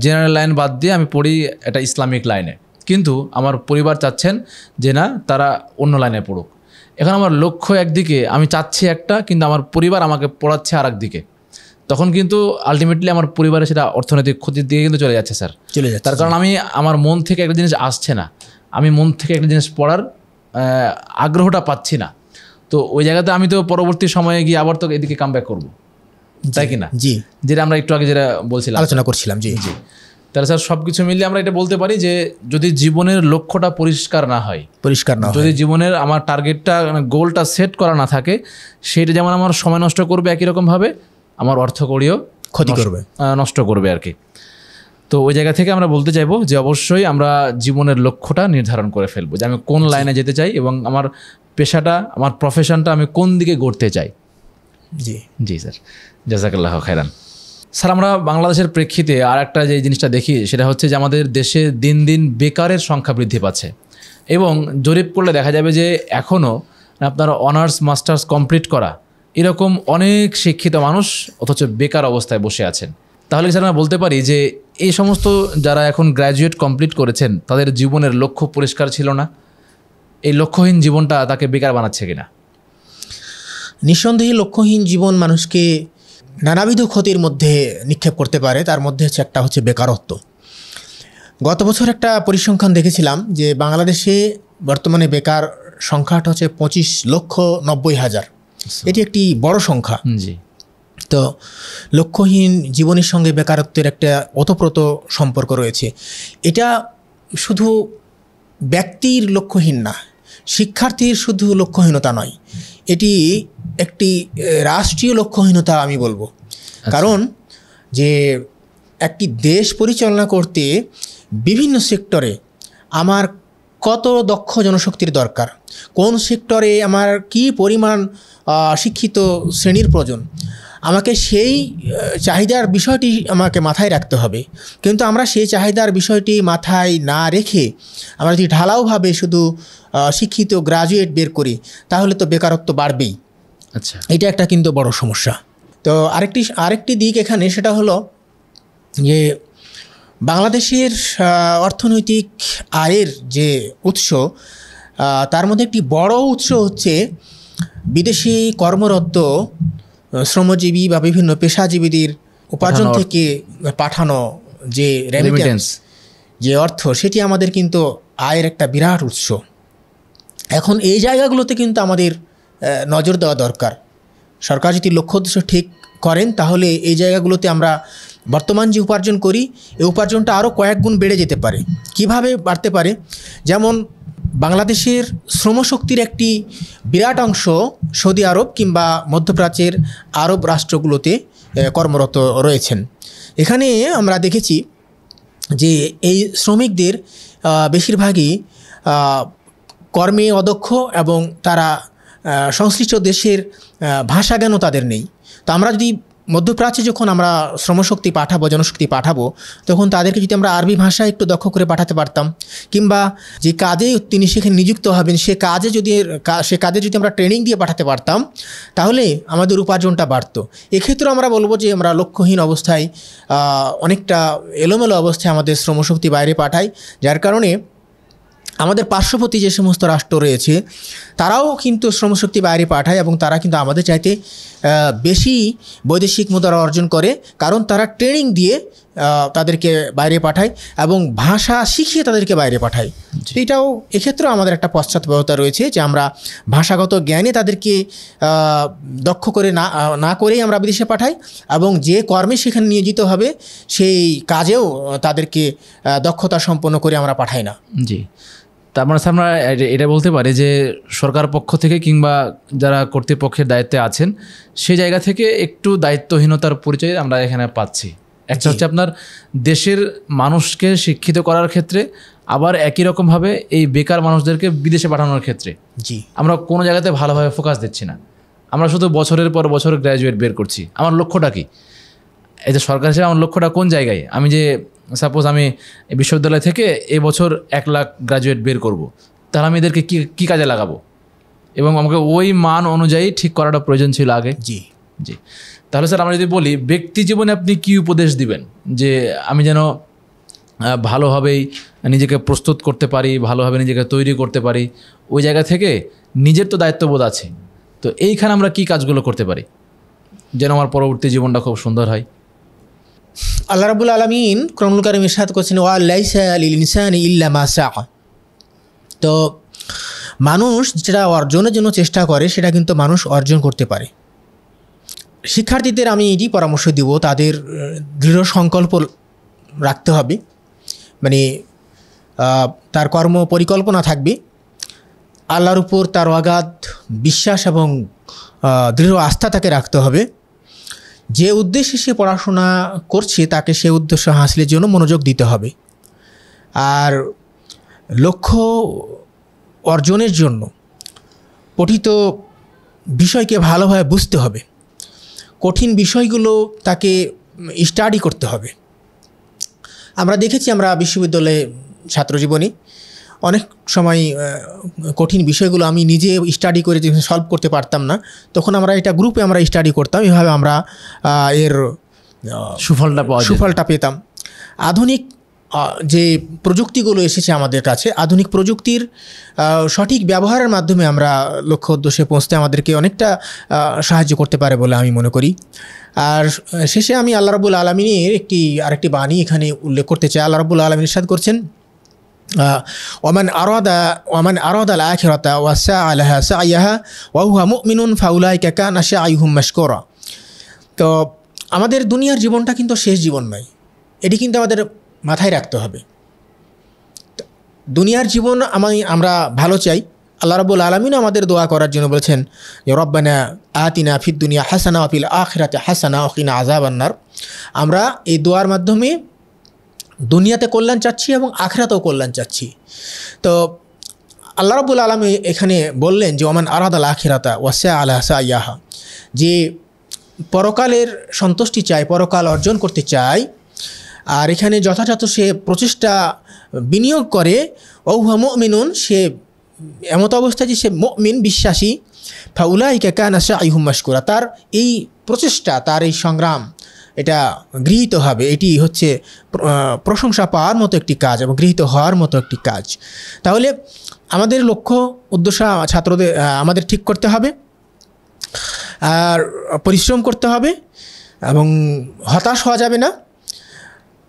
জেনারেল লাইন বাদ দিয়ে আমি পড়ি একটা ইসলামিক লাইনে, কিন্তু আমার পরিবার চাচ্ছেন যে না তারা অন্য লাইনে পড়ুক। এখন আমার লক্ষ্য একদিকে, আমি চাচ্ছি একটা, কিন্তু আমার পরিবার আমাকে পড়াচ্ছে আর একদিকে, তখন কিন্তু আলটিমেটলি আমার পরিবারে সেটা অর্থনৈতিক ক্ষতির দিকে কিন্তু চলে যাচ্ছে স্যার। চলে যাচ্ছে। তার কারণ আমি আমার মন থেকে একটা জিনিস আসছে না, আমি মন থেকে একটা জিনিস পড়ার আগ্রহটা পাচ্ছি না। তো ওই জায়গাতে আমি তো পরবর্তী সময়ে গিয়ে আবার তো এদিকে কামব্যাক করবো, তাই কি না? জি, যেটা আমরা একটু আগে যেটা বলছিলাম, আলোচনা করছিলাম। জি জি। তাহলে স্যার সব কিছু মিলিয়ে আমরা এটা বলতে পারি যে যদি জীবনের লক্ষ্যটা পরিষ্কার না হয়, পরিষ্কার না হয়, যদি জীবনের আমার টার্গেটটা গোলটা সেট করা না থাকে, সেটা যেমন আমার সময় নষ্ট করবে, একই রকমভাবে আমার অর্থকড়িও ক্ষতি করবে, নষ্ট করবে আর কি। তো ওই জায়গা থেকে আমরা বলতে চাইবো যে অবশ্যই আমরা জীবনের লক্ষ্যটা নির্ধারণ করে ফেলবো, যে আমি কোন লাইনে যেতে চাই এবং আমার পেশাটা, আমার প্রফেশনটা আমি কোন দিকে গড়তে চাই। জি জি স্যার, জাযাকাল্লাহ খায়রান। স্যার আমরা বাংলাদেশের প্রেক্ষিতে আর একটা যে জিনিসটা দেখি সেটা হচ্ছে যে আমাদের দেশে দিন দিন বেকারের সংখ্যা বৃদ্ধি পাচ্ছে, এবং জরিপ করলে দেখা যাবে যে এখনও আপনার অনার্স মাস্টার্স কমপ্লিট করা এরকম অনেক শিক্ষিত মানুষ অথচ বেকার অবস্থায় বসে আছেন। তাহলে স্যার আমরা বলতে পারি যে এই সমস্ত যারা এখন গ্র্যাজুয়েট কমপ্লিট করেছেন তাদের জীবনের লক্ষ্য পরিষ্কার ছিল না, এই লক্ষ্যহীন জীবনটা তাকে বেকার বানাচ্ছে কিনা? নিঃসন্দেহে লক্ষ্যহীন জীবন মানুষকে নানাবিধ ক্ষতির মধ্যে নিক্ষেপ করতে পারে। তার মধ্যে একটা হচ্ছে বেকারত্ব। গত বছর একটা পরিসংখ্যান দেখেছিলাম যে বাংলাদেশে বর্তমানে বেকার সংখ্যাটা হচ্ছে 25,90,000। এটি একটি বড় সংখ্যা। জি। তো লক্ষ্যহীন জীবনের সঙ্গে বেকারত্বের একটা ওতপ্রোত সম্পর্ক রয়েছে। এটা শুধু ব্যক্তির লক্ষ্যহীন না, শিক্ষার্থীর শুধু লক্ষ্যহীনতা নয়, এটি একটি রাষ্ট্রীয় লক্ষ্যহীনতা আমি বলবো। কারণ যে একটি দেশ পরিচালনা করতে বিভিন্ন সেক্টরে আমার কত দক্ষ জনশক্তির দরকার, কোন সেক্টরে আমার কি পরিমাণ শিক্ষিত শ্রেণীর প্রয়োজন, আমাকে সেই চাহিদার বিষয়টি আমাকে মাথায় রাখতে হবে। কিন্তু আমরা সেই চাহিদার বিষয়টি মাথায় না রেখে আমরা যদি ঢালাওভাবে শুধু শিক্ষিত গ্রাজুয়েট বের করি তাহলে তো বেকারত্ব বাড়বেই। আচ্ছা, এটা একটা কিন্তু বড় সমস্যা। তো আরেকটি দিক এখানে, সেটা হলো যে বাংলাদেশের অর্থনৈতিক আয়ের যে উৎস, তার মধ্যে একটি বড় উৎস হচ্ছে বিদেশি কর্মরত শ্রমজীবী বা বিভিন্ন পেশাজীবীদের উপার্জন থেকে পাঠানো যে রেমিটেন্স, যে অর্থ, সেটি আমাদের কিন্তু আয়ের একটা বিরাট উৎস। এখন এই জায়গাগুলোতে কিন্তু আমাদের নজর দেওয়া দরকার। সরকার যদি লক্ষ্য উদ্দেশ্য ঠিক করেন তাহলে এই জায়গাগুলোতে আমরা বর্তমান যে উপার্জন করি এই উপার্জনটা আরও কয়েক গুণ বেড়ে যেতে পারে। কিভাবে বাড়তে পারে? যেমন বাংলাদেশের শ্রমশক্তির একটি বিরাট অংশ সৌদি আরব কিংবা মধ্যপ্রাচ্যের আরব রাষ্ট্রগুলোতে কর্মরত রয়েছেন। এখানে আমরা দেখেছি যে এই শ্রমিকদের বেশিরভাগই কর্মে অদক্ষ এবং তারা সংশ্লিষ্ট দেশের ভাষা জ্ঞানও তাদের নেই। তো আমরা যদি মধ্যপ্রাচ্যে যখন আমরা শ্রমশক্তি পাঠাবো, জনশক্তি পাঠাবো, তখন তাদেরকে যদি আমরা আরবি ভাষা একটু দক্ষ করে পাঠাতে পারতাম, কিংবা যে কাজে তিনি সেখানে নিযুক্ত হবেন সে কাজে যদি আমরা ট্রেনিং দিয়ে পাঠাতে পারতাম তাহলে আমাদের উপার্জনটা বাড়তো। এক্ষেত্রে আমরা বলবো যে আমরা লক্ষ্যহীন অবস্থায়, অনেকটা এলোমেলো অবস্থায় আমাদের শ্রমশক্তি বাইরে পাঠাই, যার কারণে আমাদের পার্শ্ববর্তী যে সমস্ত রাষ্ট্র রয়েছে তারাও কিন্তু শ্রমশক্তি বাইরে পাঠায় এবং তারা কিন্তু আমাদের চাইতে বেশি বৈদেশিক মুদ্রা অর্জন করে, কারণ তারা ট্রেনিং দিয়ে তাদেরকে বাইরে পাঠায় এবং ভাষা শিখিয়ে তাদেরকে বাইরে পাঠায়। এটাও এক্ষেত্রেও আমাদের একটা পশ্চাৎপদতা রয়েছে যে আমরা ভাষাগত জ্ঞানে তাদেরকে দক্ষ করে না করেই আমরা বিদেশে পাঠাই, এবং যে কর্মে সেখানে নিয়োজিত হবে সেই কাজেও তাদেরকে দক্ষতা সম্পন্ন করে আমরা পাঠাই না। জি। তার মানে আমরা এটা বলতে পারি যে সরকার পক্ষ থেকে কিংবা যারা কর্তৃপক্ষের দায়িত্বে আছেন সেই জায়গা থেকে একটু দায়িত্বহীনতার পরিচয় আমরা এখানে পাচ্ছি। একটা হচ্ছে আপনার দেশের মানুষকে শিক্ষিত করার ক্ষেত্রে, আবার একই রকমভাবে এই বেকার মানুষদেরকে বিদেশে পাঠানোর ক্ষেত্রে জি আমরা কোনো জায়গাতে ভালোভাবে ফোকাস দিচ্ছি না। আমরা শুধু বছরের পর বছর গ্র্যাজুয়েট বের করছি। আমার লক্ষ্যটা কি? এই যে সরকার হিসেবে আমার লক্ষ্যটা কোন জায়গায়? আমি যে সাপোজ আমি বিশ্ববিদ্যালয় থেকে এবছর 1 লাখ গ্র্যাজুয়েট বের করব, তাহলে আমি এদেরকে কী কাজে লাগাবো? এবং আমাকে ওই মান অনুযায়ী ঠিক করাটা প্রয়োজন ছিল আগে। জি জি। তাহলে স্যার আমরা যদি বলি ব্যক্তি জীবনে আপনি কি উপদেশ দিবেন যে আমি যেন ভালোভাবেই নিজেকে প্রস্তুত করতে পারি, ভালোভাবে নিজেকে তৈরি করতে পারি, ওই জায়গা থেকে নিজের তো দায়িত্ববোধ আছে। তো এইখানে আমরা কি কাজগুলো করতে পারি যেন আমার পরবর্তী জীবনটা খুব সুন্দর হয়? আল্লাহ রাব্বুল আলামিন কোরআনুল কারীমে ইরশাদ করেছেন, ওয়া লাইসা লিল ইনসানি ইল্লা মা সাআ। তো মানুষ যেটা অর্জনের জন্য চেষ্টা করে সেটা কিন্তু মানুষ অর্জন করতে পারে। শিক্ষার্থীদের আমি এটি পরামর্শ দিব, তাদের দৃঢ় সংকল্প রাখতে হবে, মানে তার কর্ম পরিকল্পনা থাকবে, আল্লাহর উপর তার অগাধ বিশ্বাস এবং দৃঢ় আস্থা তাকে রাখতে হবে। যে উদ্দেশ্যে সে পড়াশোনা করছে তাকে সে উদ্দেশ্য হাসিলের জন্য মনোযোগ দিতে হবে। আর লক্ষ্য অর্জনের জন্য পঠিত বিষয়কে ভালোভাবে বুঝতে হবে, কঠিন বিষয়গুলো তাকে স্টাডি করতে হবে। আমরা দেখেছি, আমরা বিশ্ববিদ্যালয়ে ছাত্রজীবনে অনেক সময় কঠিন বিষয়গুলো আমি নিজে স্টাডি করে যখন সলভ করতে পারতাম না, তখন আমরা এটা গ্রুপে আমরা স্টাডি করতাম, এভাবে আমরা এর সুফলটা পেতাম। আধুনিক যে প্রযুক্তিগুলো এসেছে আমাদের কাছে, আধুনিক প্রযুক্তির সঠিক ব্যবহারের মাধ্যমে আমরা লক্ষ্য উদ্দেশ্যে পৌঁছতে আমাদেরকে অনেকটা সাহায্য করতে পারে বলে আমি মনে করি। আর শেষে আমি আল্লাহ রাব্বুল আলামিনের আরেকটি বাণী এখানে উল্লেখ করতে চাই। আল্লাহ রাব্বুল আলামিন ইরশাদ করছেন, ওয়ামান আরাদাল আখিরাতা ওয়া সাআ লাহা সাইয়্যাহা ওয়া হুয়া মুমিনুন ফাউলাইকা কানা সাইয়ুহুম মাশকুরা। তো আমাদের দুনিয়ার জীবনটা কিন্তু শেষ জীবন নয়, এটি কিন্তু আমাদের মাথায় রাখতে হবে। দুনিয়ার জীবন আমরা ভালো চাই, আল্লাহ রাব্বুল আলামিন আমাদের দোয়া করার জন্য বলেছেন যে রব্বানা আতিনা ফিদ দুনিয়া হাসানা ওয়া ফিল আখিরাতি হাসানা ওয়া কিনা আযাবান নার। আমরা এই দোয়ার মাধ্যমে দুনিয়াতে কল্যাণ চাচ্ছি এবং আখিরাতেও কল্যাণ চাচ্ছি। তো আল্লাহ রাব্বুল আলামিন এখানে বললেন যে ওমান আরাদাল আখিরাতা ওয়া সাআ লাহা সাইয়্যাহা, যে পরকালের সন্তুষ্টি চায়, পরকাল অর্জন করতে চায়, আর এখানে যথাযথ সে প্রচেষ্টা বিনিয়োগ করে, ওয়া হুয়া মুমিনুন, সে এমত অবস্থায় যে সে মুমিন বিশ্বাসী, ফাউলাইকা কানা সাইয়ুহুম মাশকুরা, তার এই প্রচেষ্টা, তার এই সংগ্রাম এটা গৃহীত হবে। এটি হচ্ছে প্রশংসা পাওয়ার মতো একটি কাজ এবং গৃহীত হওয়ার মতো একটি কাজ। তাহলে আমাদের লক্ষ্য উদ্দেশ্য ছাত্রদের আমাদের ঠিক করতে হবে, আর পরিশ্রম করতে হবে এবং হতাশ হওয়া যাবে না।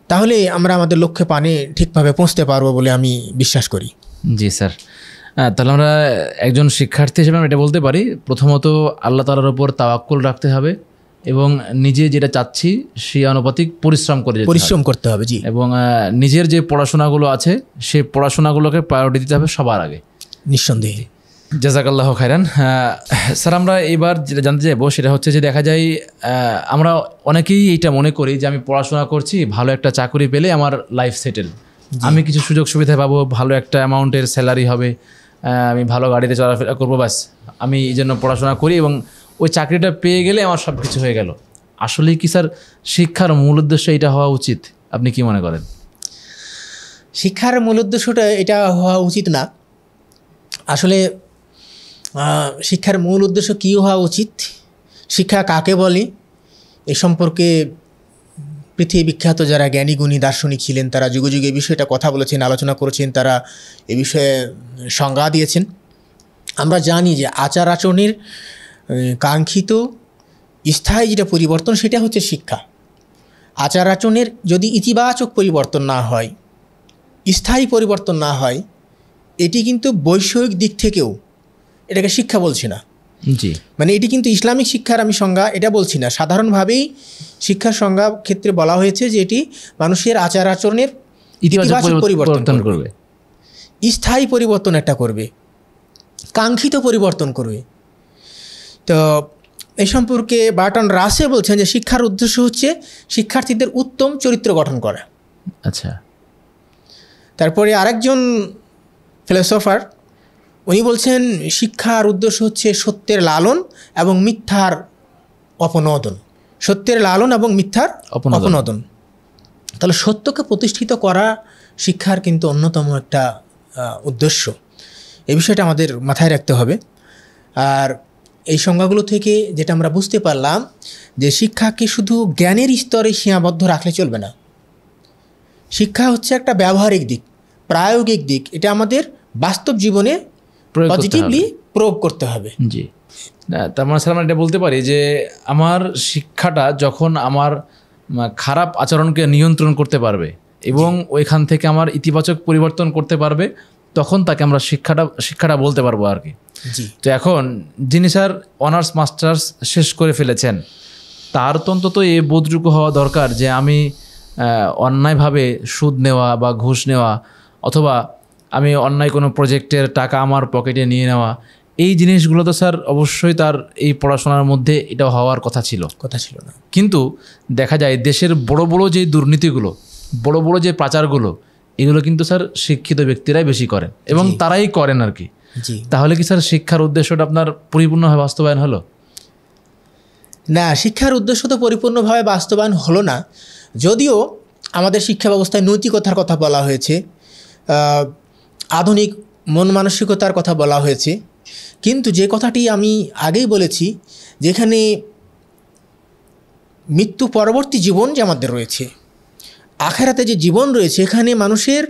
তাহলে আমরা আমাদের লক্ষ্যে পানে ঠিকভাবে পৌঁছতে পারবো বলে আমি বিশ্বাস করি। জি স্যার, তাহলে আমরা একজন শিক্ষার্থী হিসেবে আমরা এটা বলতে পারি, প্রথমত আল্লাহ তাআলার উপর তাওয়াক্কুল রাখতে হবে এবং নিজে যেটা চাচ্ছি সেই আনুপাতিক পরিশ্রম করতে হবে। জি, এবং নিজের যে পড়াশোনাগুলো আছে সেই পড়াশোনাগুলোকে প্রায়োরিটি দিতে হবে সবার আগে, নিঃসন্দেহে। জাযাকাল্লাহু খাইরান। স্যার, আমরা এবার যেটা জানতে চাইবো সেটা হচ্ছে যে দেখা যায় আমরা অনেকেই এইটা মনে করি যে আমি পড়াশোনা করছি, ভালো একটা চাকরি পেলে আমার লাইফ সেটেল, আমি কিছু সুযোগ সুবিধা পাবো, ভালো একটা অ্যামাউন্টের স্যালারি হবে, আমি ভালো গাড়িতে চলাফেরা করবো, ব্যাস আমি এই জন্য পড়াশোনা করি এবং ওই চাকরিটা পেয়ে গেলে আমার সব কিছু হয়ে গেল। আসলেই কি স্যার শিক্ষার মূল উদ্দেশ্য এটা হওয়া উচিত? আপনি কি মনে করেন? শিক্ষার মূল উদ্দেশ্যটা এটা হওয়া উচিত না। আসলে শিক্ষার মূল উদ্দেশ্য কী হওয়া উচিত, শিক্ষা কাকে বলে, এ সম্পর্কে পৃথিবী বিখ্যাত যারা জ্ঞানী গুণী দার্শনিক ছিলেন তারা যুগে যুগে এই বিষয়টা কথা বলেছেন, আলোচনা করেছেন, তারা এ বিষয়ে সংজ্ঞা দিয়েছেন। আমরা জানি যে আচার আচরণের কাঙ্ক্ষিত স্থায়ী যেটা পরিবর্তন সেটা হচ্ছে শিক্ষা। আচার আচরণের যদি ইতিবাচক পরিবর্তন না হয়, স্থায়ী পরিবর্তন না হয়, এটি কিন্তু বৈষয়িক দিক থেকেও এটাকে শিক্ষা বলছি না। জি, মানে এটি কিন্তু ইসলামিক শিক্ষার আমি সংজ্ঞা এটা বলছি না। সাধারণভাবেই শিক্ষার সংজ্ঞা ক্ষেত্রে বলা হয়েছে যে এটি মানুষের আচার আচরণের ইতিবাচক পরিবর্তন করবে, স্থায়ী পরিবর্তন একটা করবে, কাঙ্ক্ষিত পরিবর্তন করবে। তো এই সম্পর্কে বার্টন রাসেল বলছেন যে শিক্ষার উদ্দেশ্য হচ্ছে শিক্ষার্থীদের উত্তম চরিত্র গঠন করা। আচ্ছা, তারপরে আরেকজন ফিলোসফার উনি বলছেন শিক্ষার উদ্দেশ্য হচ্ছে সত্যের লালন এবং মিথ্যার অপনোদন। সত্যের লালন এবং মিথ্যার অপনোদন। তাহলে সত্যকে প্রতিষ্ঠিত করা শিক্ষার কিন্তু অন্যতম একটা উদ্দেশ্য। এই বিষয়টা আমাদের মাথায় রাখতে হবে। আর এই সংজ্ঞাগুলো থেকে যেটা আমরা বুঝতে পারলাম যে শিক্ষাকে শুধু জ্ঞানের স্তরে সীমাবদ্ধ রাখলে চলবে না, শিক্ষা হচ্ছে একটা ব্যবহারিক দিক, প্রায়োগিক দিক। এটা আমাদের বাস্তব জীবনে প্রয়োগ করতে পজিটিভলি প্রয়োগ করতে হবে। জি, না তার মানে স্যার আমরা এটা বলতে পারি যে আমার শিক্ষাটা যখন আমার খারাপ আচরণকে নিয়ন্ত্রণ করতে পারবে এবং ওইখান থেকে আমার ইতিবাচক পরিবর্তন করতে পারবে, তখন তাকে আমরা শিক্ষাটা বলতে পারবো আর কি। জি, তো এখন যিনি স্যার অনার্স মাস্টার্স শেষ করে ফেলেছেন, তার তো অন্তত এই বোধটুকু হওয়া দরকার যে আমি অন্যায়ভাবে সুদ নেওয়া বা ঘুষ নেওয়া অথবা আমি অন্যায় কোনো প্রজেক্টের টাকা আমার পকেটে নিয়ে নেওয়া, এই জিনিসগুলো তো স্যার অবশ্যই তার এই পড়াশোনার মধ্যে এটা হওয়ার কথা ছিল না। কিন্তু দেখা যায় দেশের বড় বড় যে দুর্নীতিগুলো, বড় বড় যে পাচারগুলো, এগুলো কিন্তু স্যার শিক্ষিত ব্যক্তিরাই বেশি করেন এবং তারাই করেন আর কি। জি, তাহলে কি স্যার শিক্ষার উদ্দেশ্যটা আপনার পরিপূর্ণভাবে বাস্তবায়ন হলো? না, শিক্ষার উদ্দেশ্য তো পরিপূর্ণভাবে বাস্তবায়ন হলো না। যদিও আমাদের শিক্ষা ব্যবস্থায় নৈতিকতার কথা বলা হয়েছে, আধুনিক মন মানসিকতার কথা বলা হয়েছে, কিন্তু যে কথাটি আমি আগেই বলেছি, যেখানে মৃত্যু পরবর্তী জীবন যে আমাদের রয়েছে, আখেরাতে যে জীবন রয়েছে, এখানে মানুষের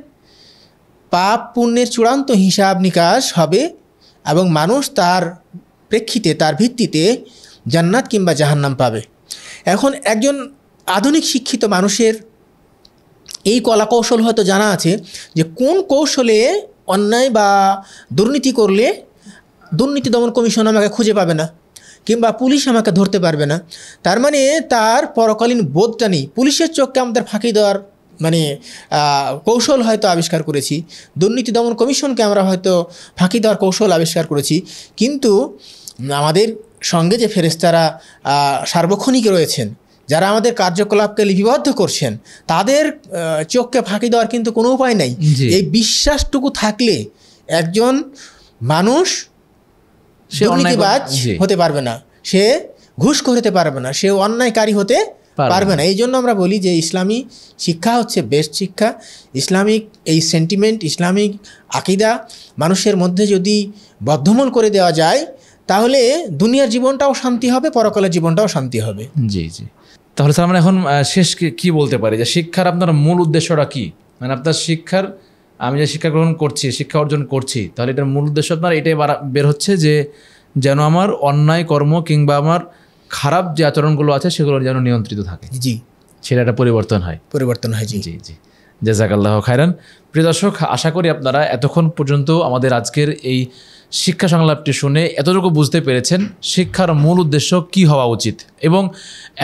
পাপ পুণ্যের চূড়ান্ত হিসাব নিকাশ হবে এবং মানুষ তার প্রেক্ষিতে, তার ভিত্তিতে জান্নাত কিংবা জাহান্নাম পাবে। এখন একজন আধুনিক শিক্ষিত মানুষের এই কলা কৌশল হয়তো জানা আছে যে কোন কৌশলে অন্যায় বা দুর্নীতি করলে দুর্নীতি দমন কমিশন আমাকে খুঁজে পাবে না কিংবা পুলিশ আমাকে ধরতে পারবে না। তার মানে তার পরকালীন বোধটা নেই। পুলিশের চোখকে আমাদের ফাঁকি দেওয়ার কৌশল হয়তো আবিষ্কার করেছি, দুর্নীতি দমন কমিশনকে আমরা হয়তো ফাঁকি দেওয়ার কৌশল আবিষ্কার করেছি, কিন্তু আমাদের সঙ্গে যে ফেরেশতারা সার্বক্ষণিক রয়েছেন, যারা আমাদের কার্যকলাপকে লিপিবদ্ধ করছেন, তাদের চোখকে ফাঁকি দেওয়ার কিন্তু কোনো উপায় নাই। এই বিশ্বাসটুকু থাকলে একজন মানুষ দুর্নীতিবাজ হতে পারবে না, সে ঘুষখোর হতে পারবে না, সে অন্যায়কারী হতে পারবে না। এই জন্য আমরা বলি যে ইসলামী শিক্ষা হচ্ছে বেস্ট শিক্ষা। ইসলামিক এই সেন্টিমেন্ট, ইসলামিক আকিদা মানুষের মধ্যে যদি বদ্ধমূল করে দেওয়া যায়, তাহলে দুনিয়ার জীবনটাও শান্তি হবে, পরকালের জীবনটাও শান্তি হবে। জি জি। তাহলে স্যার আমরা এখন শেষ কি বলতে পারি যে শিক্ষার আপনার মূল উদ্দেশ্যটা কি? মানে আপনার শিক্ষার, আমি যে শিক্ষা গ্রহণ করছি, শিক্ষা অর্জন করছি, তাহলে এটার মূল উদ্দেশ্য আপনার এটাই বের হচ্ছে যে যেন আমার অন্যায় কর্ম কিংবা আমার খারাপ যে আচরণগুলো আছে সেগুলো যেন নিয়ন্ত্রিত থাকে। জি, সেটা একটা পরিবর্তন হয়। জি জি জি। জাযাকাল্লাহ খায়রান। প্রিয় দর্শক, আশা করি আপনারা এতক্ষণ পর্যন্ত আমাদের আজকের এই শিক্ষা সংলাপটি শুনে এতটুকু বুঝতে পেরেছেন শিক্ষার মূল উদ্দেশ্য কি হওয়া উচিত, এবং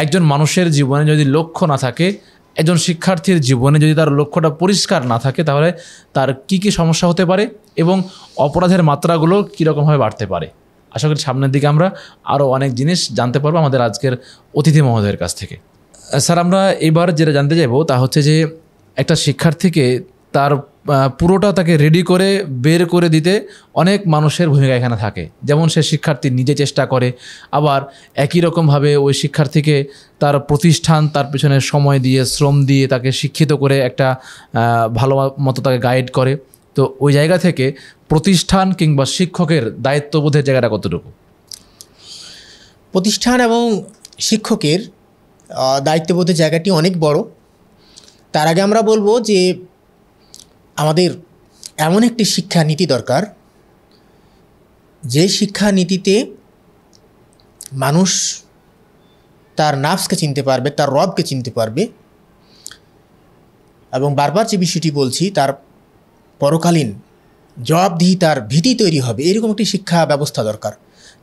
একজন মানুষের জীবনে যদি লক্ষ্য না থাকে, একজন শিক্ষার্থীর জীবনে যদি তার লক্ষ্যটা পরিষ্কার না থাকে, তাহলে তার কি কি সমস্যা হতে পারে এবং অপরাধের মাত্রাগুলো কীরকমভাবে বাড়তে পারে। আশা করি সামনের দিকে আমরা আরও অনেক জিনিস জানতে পারবো আমাদের আজকের অতিথি মহোদয়ের কাছ থেকে। স্যার, আমরা এবার যেটা জানতে চাইবো তা হচ্ছে যে একটা শিক্ষার্থীকে তার পুরোটা তাকে রেডি করে বের করে দিতে অনেক মানুষের ভূমিকা এখানে থাকে। যেমন সে শিক্ষার্থী নিজে চেষ্টা করে, আবার একই রকমভাবে ওই শিক্ষার্থীকে তার প্রতিষ্ঠান তার পিছনে সময় দিয়ে, শ্রম দিয়ে তাকে শিক্ষিত করে একটা ভালো মতো তাকে গাইড করে। তো ওই জায়গা থেকে প্রতিষ্ঠান কিংবা শিক্ষকের দায়িত্ববোধের জায়গাটা কতটুকু? প্রতিষ্ঠান এবং শিক্ষকের দায়িত্ববোধের জায়গাটি অনেক বড়। তার আগে আমরা বলবো যে আমাদের এমন একটি শিক্ষা নীতি দরকার, যে শিক্ষা নীতিতে মানুষ তার নাফসকে চিনতে পারবে, তার রবকে চিনতে পারবে, এবং বারবার যে বিষয়টি বলছি, তার পরকালীন জবাবদিহি, তার ভীতি তৈরি হবে, এরকম একটি শিক্ষা ব্যবস্থা দরকার।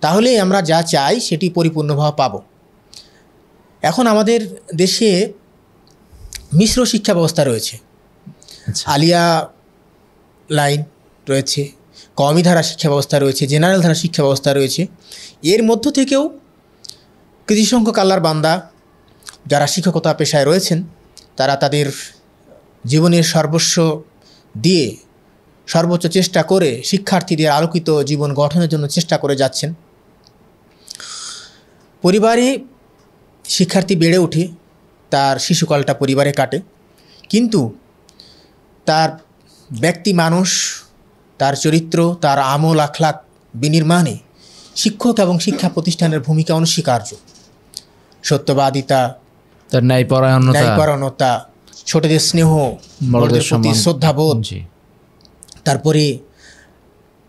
তাহলে আমরা যা চাই সেটি পরিপূর্ণভাবে পাব। এখন আমাদের দেশে মিশ্র শিক্ষা ব্যবস্থা রয়েছে। আলিয়া লাইন রয়েছে, কওমি ধারা শিক্ষা ব্যবস্থা রয়েছে, জেনারেল ধারা শিক্ষা ব্যবস্থা রয়েছে। এর মধ্য থেকেও কিছু সংখ্যক আল্লাহর বান্দা যারা শিক্ষকতা পেশায় রয়েছেন, তারা তাদের জীবনের সর্বস্ব দিয়ে, সর্বোচ্চ চেষ্টা করে শিক্ষার্থীদের আলোকিত জীবন গঠনের জন্য চেষ্টা করে যাচ্ছেন। পরিবারে শিক্ষার্থী বেড়ে ওঠে, তার শিশুকালটা পরিবারে কাটে, কিন্তু তার ব্যক্তি মানুষ, তার চরিত্র, তার আমল আখলাক বিনির্মাণে শিক্ষক এবং শিক্ষা প্রতিষ্ঠানের ভূমিকা অনস্বীকার্য। সত্যবাদিতা, তার ন্যায়পরায়ণতা, ছোটদের স্নেহ, বড়দের প্রতি শ্রদ্ধাবোধ, জি, তারপরে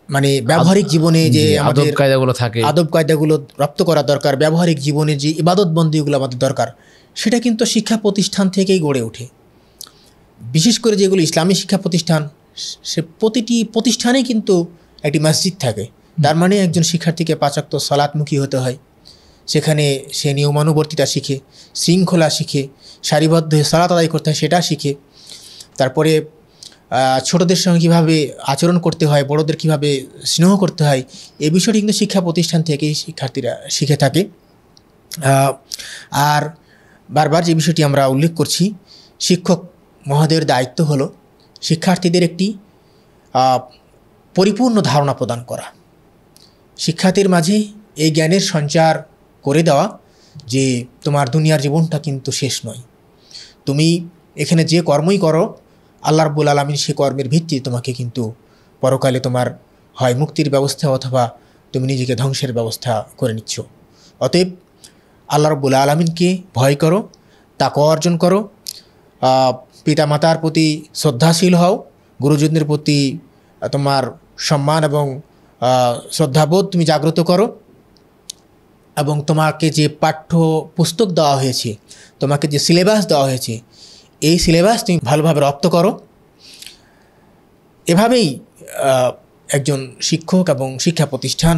মানে ব্যবহারিক জীবনে যে আদব আমাদের কায়দাগুলো থাকে, আদব কায়দাগুলো রপ্ত করা দরকার, ব্যবহারিক জীবনে যে ইবাদত বন্দিগুলো আমাদের দরকার, সেটা কিন্তু শিক্ষা প্রতিষ্ঠান থেকেই গড়ে ওঠে। বিশেষ করে যেগুলো ইসলামী শিক্ষা প্রতিষ্ঠান, সে প্রতিটি প্রতিষ্ঠানেই কিন্তু একটি মসজিদ থাকে। তার মানে একজন শিক্ষার্থীকে 5 ওয়াক্ত সালাতমুখী হতে হয়। সেখানে সে নিয়মানুবর্তিতা শিখে, শৃঙ্খলা শিখে, সারিবদ্ধ হয়ে সালাত আদায় করতে হয় সেটা শিখে। তারপরে ছোটদের সঙ্গে কীভাবে আচরণ করতে হয়, বড়দের কীভাবে স্নেহ করতে হয়, এই বিষয়টি কিন্তু শিক্ষা প্রতিষ্ঠান থেকেই শিক্ষার্থীরা শিখে থাকে। আর বারবার যে বিষয়টি আমরা উল্লেখ করছি, শিক্ষক মহোদয়ের দায়িত্ব হলো শিক্ষার্থীদের একটি পরিপূর্ণ ধারণা প্রদান করা, শিক্ষার্থীর মাঝে এই জ্ঞানের সঞ্চার করে দেওয়া যে তোমার দুনিয়ার জীবনটা কিন্তু শেষ নয়। তুমি এখানে যে কর্মই করো, আল্লাহ রাব্বুল আলামিন সে কর্মের ভিত্তি তোমাকে কিন্তু পরকালে তোমার হয় মুক্তির ব্যবস্থা অথবা তুমি নিজেকে ধ্বংসের ব্যবস্থা করে নিচ্ছ। অতএব আল্লাহ রাব্বুল আলামিনকে ভয় করো, তাকওয়া অর্জন করো, পিতামাতার প্রতি শ্রদ্ধাশীল হও, গুরুজনদের প্রতি তোমার সম্মান এবং শ্রদ্ধাবোধ তুমি জাগ্রত করো, এবং তোমাকে যে পাঠ্য পুস্তক দেওয়া হয়েছে, তোমাকে যে সিলেবাস দেওয়া হয়েছে, এই সিলেবাস তুমি ভালোভাবে রপ্ত করো। এভাবেই একজন শিক্ষক এবং শিক্ষা প্রতিষ্ঠান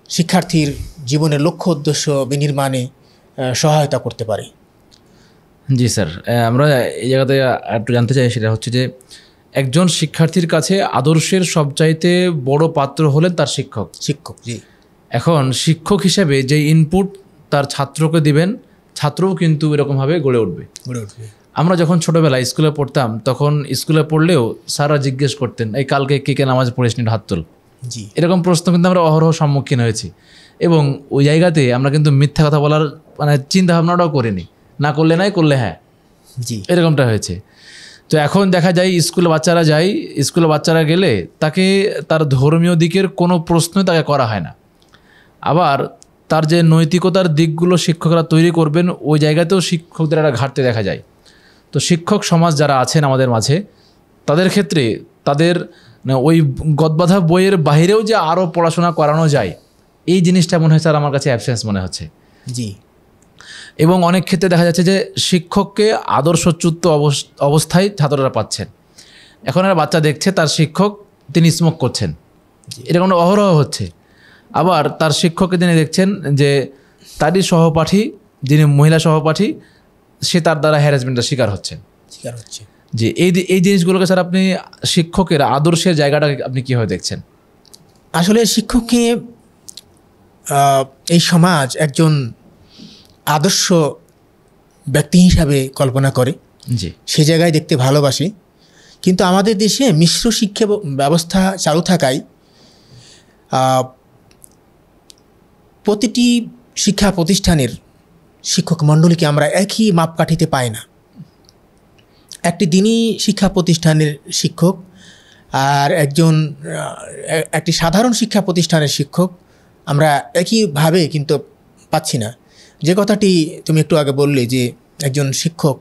শিক্ষার্থীর জীবনের লক্ষ্য উদ্দেশ্য বিনির্মাণে সহায়তা করতে পারে। জি স্যার, আমরা এই জায়গাতে একটু জানতে চাই, সেটা হচ্ছে যে একজন শিক্ষার্থীর কাছে আদর্শের সবচাইতে বড় পাত্র হলেন তার শিক্ষক। জি। এখন শিক্ষক হিসেবে যে ইনপুট তার ছাত্রকে দিবেন, ছাত্রও কিন্তু এরকমভাবে গড়ে উঠবে। আমরা যখন ছোটোবেলায় স্কুলে পড়তাম, তখন স্কুলে পড়লেও স্যাররা জিজ্ঞেস করতেন, এই কালকে কে নামাজ পড়িস নি, হাত তোল। জি, এরকম প্রশ্ন কিন্তু আমরা অহরহ সম্মুখীন হয়েছি, এবং ওই জায়গাতে আমরা কিন্তু মিথ্যা কথা বলার মানে চিন্তা ভাবনাটাও করিনি, না করলে নাই, করলে হ্যাঁ, জি, এরকমটা হয়েছে। তো এখন দেখা যায় স্কুলে বাচ্চারা গেলে তাকে তার ধর্মীয় দিকের কোনো প্রশ্নই তাকে করা হয় না। আবার তার যে নৈতিকতার দিকগুলো শিক্ষকরা তৈরি করবেন, ওই জায়গাতেও শিক্ষকদের একটা ঘাটতি দেখা যায়। তো শিক্ষক সমাজ যারা আছেন আমাদের মাঝে, তাদের ক্ষেত্রে তাদের ওই গদবাঁধা বইয়ের বাইরেও যে আরও পড়াশোনা করানো যায়, এই জিনিসটা মনে হয় স্যার আমার কাছে অ্যাবসেন্স মনে হচ্ছে। জি। এবং অনেক ক্ষেত্রে দেখা যাচ্ছে যে শিক্ষককে আদর্শচ্যুত অবস্থায় ছাত্ররা পাচ্ছেন। এখন একটা বাচ্চা দেখছে তার শিক্ষক তিনি স্মোক করছেন, এরকম অহরহ হচ্ছে। আবার তার শিক্ষককে তিনি দেখছেন যে তারই সহপাঠী, যিনি মহিলা সহপাঠী, সে তার দ্বারা হ্যারাসমেন্টের শিকার হচ্ছে। যে এই জিনিসগুলোকে স্যার আপনি শিক্ষকের আদর্শের জায়গাটা আপনি কীভাবে দেখছেন? আসলে শিক্ষককে এই সমাজ একজন আদর্শ ব্যক্তি হিসাবে কল্পনা করে, জি, সে জায়গায় দেখতে ভালোবাসে। কিন্তু আমাদের দেশে মিশ্র শিক্ষা ব্যবস্থা চালু থাকায় প্রতিটি শিক্ষা প্রতিষ্ঠানের শিক্ষক মণ্ডলীকে আমরা একই মাপকাঠিতে পাই না। একটি দিনই শিক্ষা প্রতিষ্ঠানের শিক্ষক আর একটি সাধারণ শিক্ষা প্রতিষ্ঠানের শিক্ষক আমরা একইভাবে কিন্তু পাচ্ছি না। যে কথাটি তুমি একটু আগে বললে যে একজন শিক্ষক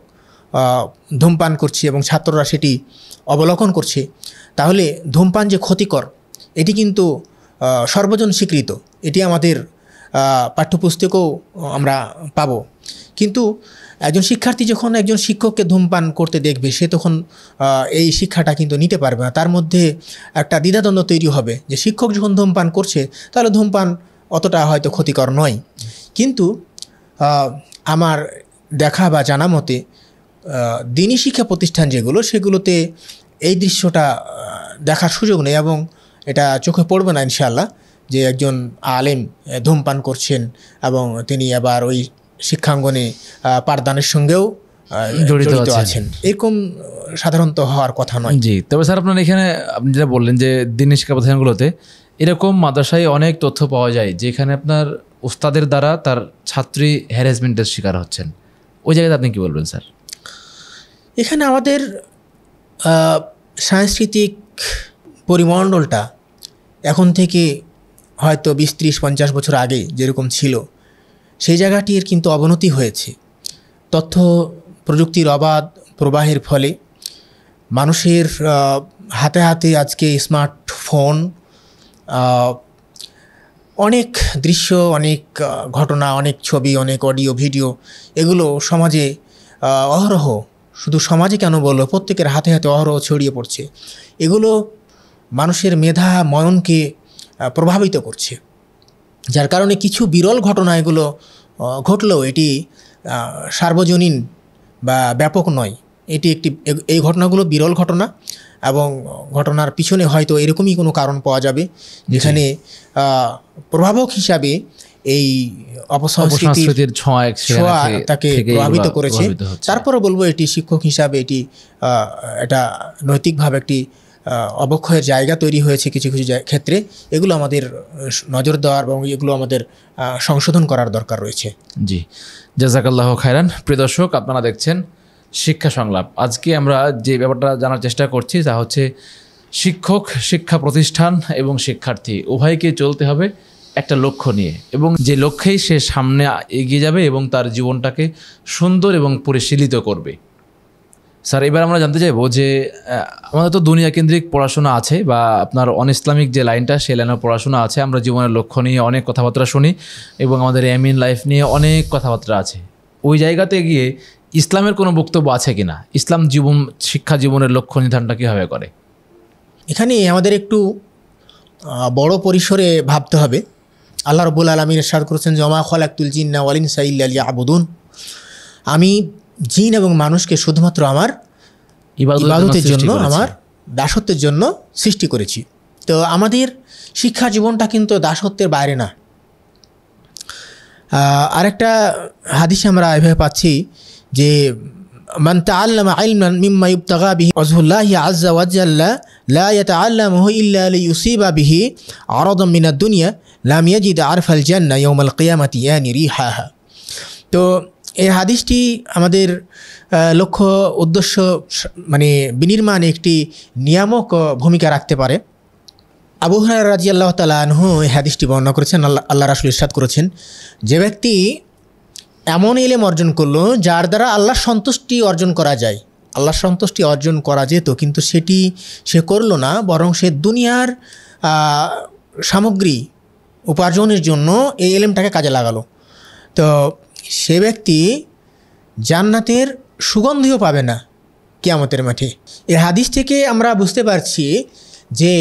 ধূমপান করছে এবং ছাত্ররা সেটি অবলোকন করছে, তাহলে ধূমপান যে ক্ষতিকর এটি কিন্তু সর্বজন স্বীকৃত, এটি আমাদের পাঠ্যপুস্তকেও আমরা পাবো। কিন্তু একজন শিক্ষার্থী যখন একজন শিক্ষককে ধূমপান করতে দেখবে, সে তখন এই শিক্ষাটা কিন্তু নিতে পারবে না। তার মধ্যে একটা দ্বিধাদ্বন্দ্ব তৈরি হবে যে শিক্ষক যখন ধূমপান করছে, তাহলে ধূমপান অতটা হয়তো ক্ষতিকর নয়। কিন্তু আমার দেখা বা জানা মতে দিনী শিক্ষা প্রতিষ্ঠান যেগুলো, সেগুলোতে এই দৃশ্যটা দেখার সুযোগ নেই এবং এটা চোখে পড়বে না ইনশাআল্লাহ যে একজন আলেম ধূমপান করছেন এবং তিনি আবার ওই শিক্ষাঙ্গনে পাঠদানের সঙ্গেও জড়িত আছেন। এরকম সাধারণত হওয়ার কথা নয়। জি, তবে স্যার আপনার এখানে আপনি যেটা বললেন যে দিনী শিক্ষা প্রতিষ্ঠানগুলোতে এরকম মাদ্রাসায় অনেক তথ্য পাওয়া যায় যেখানে আপনার উস্তাদের দ্বারা তার ছাত্রী হ্যারাসমেন্টের শিকার হচ্ছেন, ওই জায়গাতে আপনি কী বলবেন স্যার? এখানে আমাদের সাংস্কৃতিক পরিমণ্ডলটা এখন থেকে হয়তো 20-30-50 বছর আগে যেরকম ছিল, সেই জায়গাটির কিন্তু অবনতি হয়েছে। তথ্য প্রযুক্তির অবাধ প্রবাহের ফলে মানুষের হাতে হাতে আজকে স্মার্টফোন, অনেক দৃশ্য, অনেক ঘটনা, অনেক ছবি, অনেক অডিও ভিডিও, এগুলো সমাজে অহরহ, শুধু সমাজে কেন বলবো, প্রত্যেকের হাতে হাতে অহরহ ছড়িয়ে পড়ছে। এগুলো মানুষের মেধা মননকে প্রভাবিত করছে, যার কারণে কিছু বিরল ঘটনা এগুলো ঘটলেও এটি সার্বজনীন বা ব্যাপক নয়। এই ঘটনাগুলো বিরল ঘটনা, এবং ঘটনার পিছনে হয়তো এরকমই কোনো কারণ পাওয়া যাবে যেখানে প্রভাবক হিসাবে এই অপসংস্কৃতির ছোঁয়া তাকে প্রভাবিত করেছে। তারপরে বলবো এটি শিক্ষক হিসাবে এটা নৈতিকভাবে একটি অবক্ষয়ের জায়গা তৈরি হয়েছে কিছু কিছু ক্ষেত্রে। এগুলো আমাদের নজর দেওয়ার এবং এগুলো আমাদের সংশোধন করার দরকার রয়েছে। জি, জাযাকাল্লাহ খায়রান। প্রিয় দর্শক, আপনারা দেখছেন শিক্ষা সংলাপ। আজকে আমরা যে ব্যাপারটা জানার চেষ্টা করছি তা হচ্ছে শিক্ষক, শিক্ষা প্রতিষ্ঠান এবং শিক্ষার্থী উভয়কে চলতে হবে একটা লক্ষ্য নিয়ে, এবং যে লক্ষ্যেই সে সামনে এগিয়ে যাবে এবং তার জীবনটাকে সুন্দর এবং পরিশীলিত করবে। স্যার, এবার আমরা জানতে চাইবো যে আমাদের তো দুনিয়া কেন্দ্রিক পড়াশোনা আছে, বা আপনার অন ইসলামিক যে লাইনটা, সেই লাইনের পড়াশোনা আছে। আমরা জীবনের লক্ষ্য নিয়ে অনেক কথাবার্তা শুনি এবং আমাদের এম ইন লাইফ নিয়ে অনেক কথাবার্তা আছে। ওই জায়গাতে গিয়ে ইসলামের কোনো বক্তব্য আছে কিনা? ইসলাম শিক্ষা জীবনের লক্ষ্য নির্ধারণটা কীভাবে করে? এখানে আমাদের একটু বড় পরিসরে ভাবতে হবে। আল্লাহ রাব্বুল আলামিন ইরশাদ করেছেন যে ওমা খালাকতুল জিন্না ওয়াল ইনসা ইল্লা লিয়াবুদুন, আমি জিন এবং মানুষকে শুধুমাত্র আমার ইবাদতের জন্য, আমার দাসত্বের জন্য সৃষ্টি করেছি। তো আমাদের শিক্ষা জীবনটা কিন্তু দাসত্বের বাইরে না। আরেকটা হাদিসে আমরা এভাবে পাচ্ছি যে মান তাআল্লামা ইলমান মিম্মা ইবতাগা বিহি ওয়াজহুল্লাহি আযজা ওয়া জাল্লা লা ইয়াতাআল্লামুহু ইল্লা লিয়ুসিবা বিহি আরাদাম মিনাদ দুনিয়া লাম ইয়াজিদ আরফাল জান্নাহ ইয়াওমাল কিয়ামাতি ইয়ানি রিহাহা। তো এই হাদিসটি আমাদের লক্ষ্য উদ্দেশ্য মানে বিনির্মাণে একটি নিয়ামক ভূমিকা রাখতে পারে। আবু হুরায়রা রাদিয়াল্লাহু তাআলা আনহু এই হাদিসটি বর্ণনা করেছেন। আল্লাহ রাসূল ইরশাদ করেছেন, যে ব্যক্তি এমন ইলম অর্জন করলো যার দ্বারা আল্লাহর সন্তুষ্টি অর্জন করা যায়, আল্লাহর সন্তুষ্টি অর্জন করা যেত, কিন্তু সেটি সে করলো না, বরং সে দুনিয়ার সামগ্রী উপার্জনের জন্য এই ইলমটাকে কাজে লাগালো, তো সে ব্যক্তি জান্নাতের সুগন্ধিও পাবে না কিয়ামতের মাঠে। এই হাদিস থেকে আমরা বুঝতে পারছি যে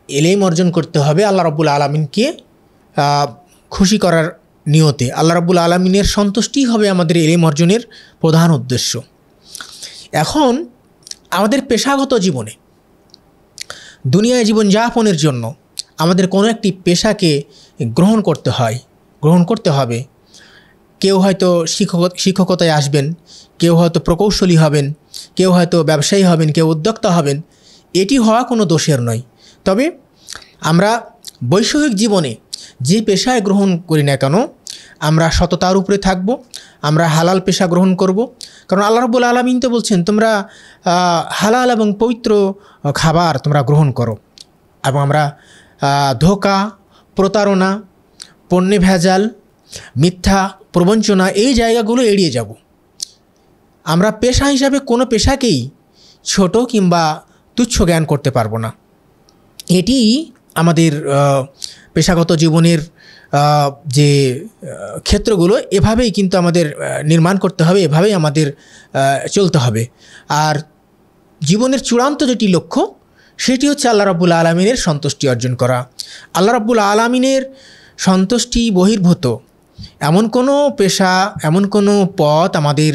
ইলম অর্জন করতে হবে আল্লাহ রাব্বুল আলামিনকে খুশি করার নিয়তে। আল্লাহ রাব্বুল আলামিনের সন্তুষ্টি হবে আমাদের ইলম অর্জনের প্রধান উদ্দেশ্য। এখন আমাদের পেশাগত জীবনে, দুনিয়ায় জীবনযাপনের জন্য আমাদের কোনো একটি পেশাকে গ্রহণ করতে হবে। কেউ হয়তো শিক্ষকতায় আসবেন, কেউ হয়তো প্রকৌশলী হবেন, কেউ হয়তো ব্যবসায়ী হবেন, কেউ উদ্যোক্তা হবেন। এটি হওয়া কোনো দোষের নয়। তবে আমরা বৈষয়িক জীবনে যে পেশায় গ্রহণ করি না কেন, আমরা সততার উপরে থাকব, আমরা হালাল পেশা গ্রহণ করব। কারণ আল্লাহ রাব্বুল আলামিন তো বলছেন তোমরা হালাল এবং পবিত্র খাবার তোমরা গ্রহণ করো, এবং আমরা ধোঁকা, প্রতারণা, পণ্যে ভেজাল, মিথ্যা প্রবঞ্চনা, এই জায়গাগুলো এড়িয়ে যাব। আমরা পেশা হিসাবে কোনো পেশাকেই ছোট কিংবা তুচ্ছ জ্ঞান করতে পারবো না। এটি আমাদের পেশাগত জীবনের যে ক্ষেত্রগুলো, এভাবেই কিন্তু আমাদের নির্মাণ করতে হবে, এভাবেই আমাদের চলতে হবে। আর জীবনের চূড়ান্ত যেটি লক্ষ্য, সেটি হচ্ছে আল্লাহ রাব্বুল আলামিনের সন্তুষ্টি অর্জন করা। আল্লাহ রাব্বুল আলামিনের সন্তুষ্টি বহির্ভূত এমন কোনো পেশা, এমন কোনো পথ আমাদের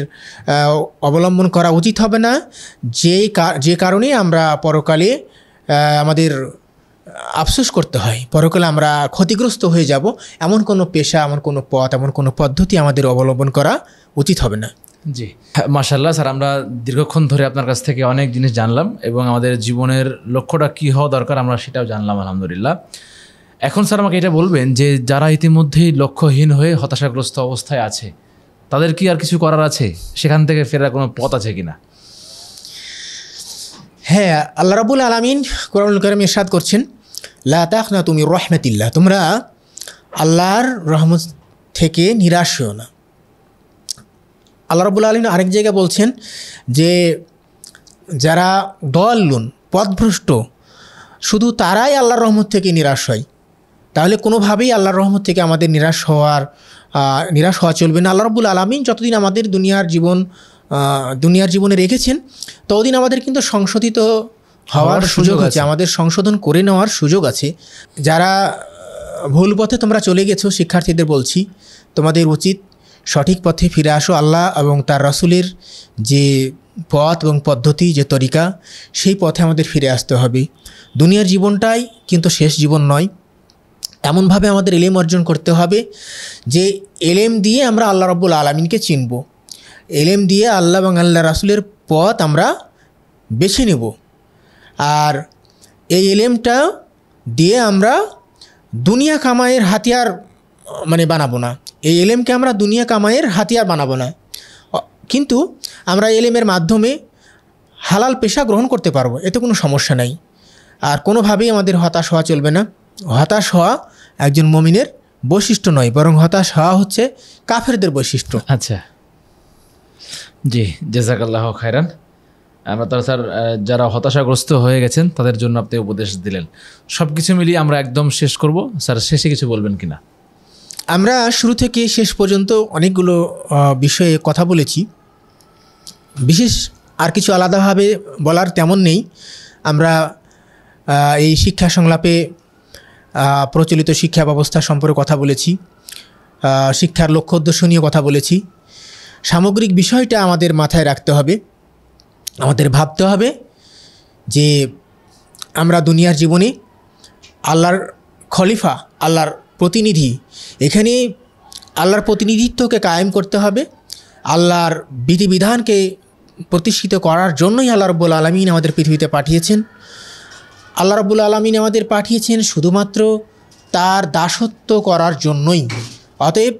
অবলম্বন করা উচিত হবে না যে কারণে আমরা পরকালে আমাদের আফসোস করতে হয়, পরকালে আমরা ক্ষতিগ্রস্ত হয়ে যাব। এমন কোনো পেশা, এমন কোনো পথ, এমন কোনো পদ্ধতি আমাদের অবলম্বন করা উচিত হবে না। জি, মাশাআল্লাহ স্যার, আমরা দীর্ঘক্ষণ ধরে আপনার কাছ থেকে অনেক জিনিস জানলাম এবং আমাদের জীবনের লক্ষ্যটা কী হওয়া দরকার আমরা সেটাও জানলাম আলহামদুলিল্লাহ। এখন স্যার আমাকে এটা বলবেন যে যারা ইতিমধ্যেই লক্ষ্যহীন হয়ে হতাশাগ্রস্ত অবস্থায় আছে, তাদের কি আর কিছু করার আছে? সেখান থেকে ফেরার কোনো পথ আছে কিনা? হ্যাঁ, আল্লাহ রাব্বুল আলামিন কোরআনুল কারীমে ইরশাদ করছেন, লা তাকনাতু মির রাহমাতিল্লাহ, তোমরা আল্লাহর রহমত থেকে নিরাশ হও না। আল্লাহ রাব্বুল আলামিন আরেক জায়গায় বলছেন যে যারা দয়ালুন পথভ্রষ্ট শুধু তারাই আল্লাহর রহমত থেকে নিরাশ হয়। তাহলে কোনোভাবেই আল্লাহর রহমত থেকে আমাদের নিরাশ হওয়া চলবে না। আল্লাহ রাব্বুল আলামিন যতদিন আমাদের দুনিয়ার জীবনে রেখেছেন ততদিন আমাদের কিন্তু সংশোধিত হওয়ার সুযোগ আছে, আমাদের সংশোধন করে নেওয়ার সুযোগ আছে। যারা ভুল পথে তোমরা চলে গেছো, শিক্ষার্থীদের বলছি তোমাদের উচিত সঠিক পথে ফিরে আসো। আল্লাহ এবং তার রাসূলের যে পথ এবং পদ্ধতি, যে তরিকা, সেই পথে আমাদের ফিরে আসতে হবে। দুনিয়ার জীবনটাই কিন্তু শেষ জীবন নয়। এমনভাবে আমাদের এলেম অর্জন করতে হবে যে এলেম দিয়ে আমরা আল্লাহ রাব্বুল আলামিনকে চিনব, এলেম দিয়ে আল্লাহ এবং আল্লাহ রাসূলের পথ আমরা বেছে নেব। আর এই এলেমটা দিয়ে আমরা দুনিয়া কামাইয়ের হাতিয়ার বানাবো না, এই এলেমকে আমরা দুনিয়া কামাইয়ের হাতিয়ার বানাবো না, কিন্তু আমরা এলেমের মাধ্যমে হালাল পেশা গ্রহণ করতে পারবো, এতে কোনো সমস্যা নাই। আর কোনোভাবেই আমাদের হতাশ হওয়া চলবে না। হতাশ হওয়া একজন মুমিনের বৈশিষ্ট্য নয়, বরং হতাশ হওয়া হচ্ছে কাফেরদের বৈশিষ্ট্য। আচ্ছা, জি, জাযাকাল্লাহু খায়রান। আমরা তার স্যার যারা হতাশাগ্রস্ত হয়ে গেছেন তাদের জন্য আপনি উপদেশ দিলেন। সব কিছু মিলিয়ে আমরা একদম শেষ করব। স্যার, শেষে কিছু বলবেন কিনা? আমরা শুরু থেকে শেষ পর্যন্ত অনেকগুলো বিষয়ে কথা বলেছি, বিশেষ আর কিছু আলাদাভাবে বলার তেমন নেই। আমরা এই শিক্ষা সংলাপে প্রচলিত শিক্ষা ব্যবস্থা সম্পর্কে কথা বলেছি, শিক্ষার লক্ষ্য উদ্দেশ্য নিয়ে কথা বলেছি। সামগ্রিক বিষয়টা আমাদের মাথায় রাখতে হবে, আমাদের ভাবতে হবে যে আমরা দুনিয়ার জীবনে আল্লাহর খলিফা, আল্লাহর প্রতিনিধি। এখানে আল্লাহর প্রতিনিধিত্বকে কায়েম করতে হবে। আল্লাহর বিধিবিধানকে প্রতিষ্ঠিত করার জন্যই আল্লাহ রাব্বুল আলামিন আমাদের পৃথিবীতে পাঠিয়েছেন। আল্লাহ রাব্বুল আলামিন আমাদের পাঠিয়েছেন শুধুমাত্র তার দাসত্ব করার জন্যই। অতএব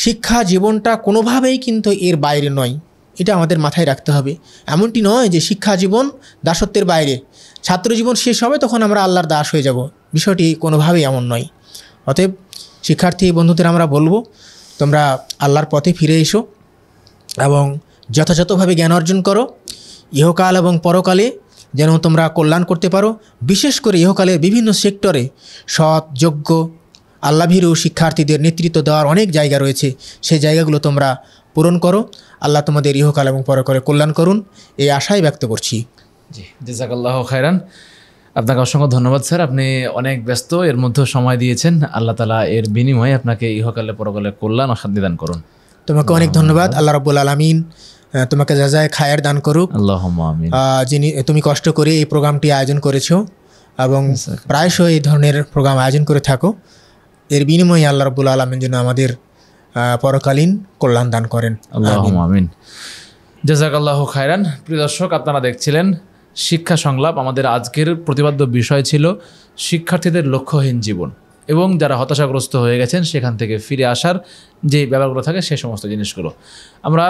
শিক্ষা জীবনটা কোনোভাবেই কিন্তু এর বাইরে নয়, এটা আমাদের মাথায় রাখতে হবে। এমনটি নয় যে শিক্ষা জীবন দাসত্বের বাইরে, ছাত্র জীবন শেষ হবে তখন আমরা আল্লাহর দাস হয়ে যাব, বিষয়টি কোনোভাবেই এমন নয়। অতএব শিক্ষার্থী বন্ধুদের আমরা বলবো, তোমরা আল্লাহর পথে ফিরে এসো এবং যথাযথভাবে জ্ঞান অর্জন করো। ইহকাল এবং পরকালে যেন তোমরা কল্যাণ করতে পারো। বিশেষ করে ইহকালের বিভিন্ন সেক্টরে সৎ, যোগ্য, আল্লাভীরু শিক্ষার্থীদের নেতৃত্ব দেওয়ার অনেক জায়গা রয়েছে, সেই জায়গাগুলো তোমরা পূরণ করো। আল্লাহ তোমাদের ইহকাল এবং পরকালে কল্যাণ করুন, এই আশাই ব্যক্ত করছি। জি, জাযাকাল্লাহু খায়রান। আপনাকে অসংখ্য ধন্যবাদ স্যার, আপনি অনেক ব্যস্ত, এর মধ্যে সময় দিয়েছেন। আল্লাহ তাআলা এর বিনিময়ে আপনাকে ইহকালে পরকালে কল্যাণ ও শান্তি দান করুন। তোমাকে অনেক ধন্যবাদ। আল্লাহ রাব্বুল আলামিন তোমাকে জাযায়ে খায়ের দান করুক। আল্লাহুম্মা আমিন। তুমি কষ্ট করে এই প্রোগ্রামটি আয়োজন করেছো এবং প্রায়শই এই ধরনের প্রোগ্রাম আয়োজন করে থাকো, এর বিনিময়ে আল্লাহ রাব্বুল আলামিন যেন আমাদের পরকালীন কল্যাণ দান করেন। আল্লাহুম্মা আমিন। জাযাকাল্লাহু খায়রান। প্রিয় দর্শক, আপনারা দেখছিলেন শিক্ষা সংলাপ। আমাদের আজকের প্রতিপাদ্য বিষয় ছিল শিক্ষার্থীদের লক্ষ্যহীন জীবন এবং যারা হতাশাগ্রস্ত হয়ে গেছেন সেখান থেকে ফিরে আসার যে ব্যাপারগুলো থাকে সে সমস্ত জিনিসগুলো আমরা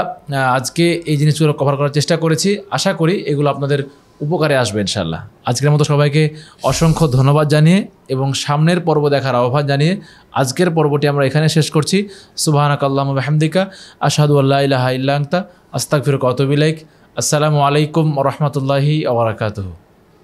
আজকে এই জিনিসগুলো কভার করার চেষ্টা করেছি। আশা করি এগুলো আপনাদের উপকারে আসবে ইনশাআল্লাহ। আজকের মতো সবাইকে অসংখ্য ধন্যবাদ জানিয়ে এবং সামনের পর্ব দেখার আহ্বান জানিয়ে আজকের পর্বটি আমরা এখানে শেষ করছি। সুবহানাকাল্লাহুম্মা ওয়া বিহামদিকা আশহাদু আল্লা ইলাহা ইল্লা আনতা আস্তাগফিরুকা ওয়া আতুবু ইলাইক। আসসালামু আলাইকুম ওয়া রাহমাতুল্লাহি ওয়া বারাকাতুহু।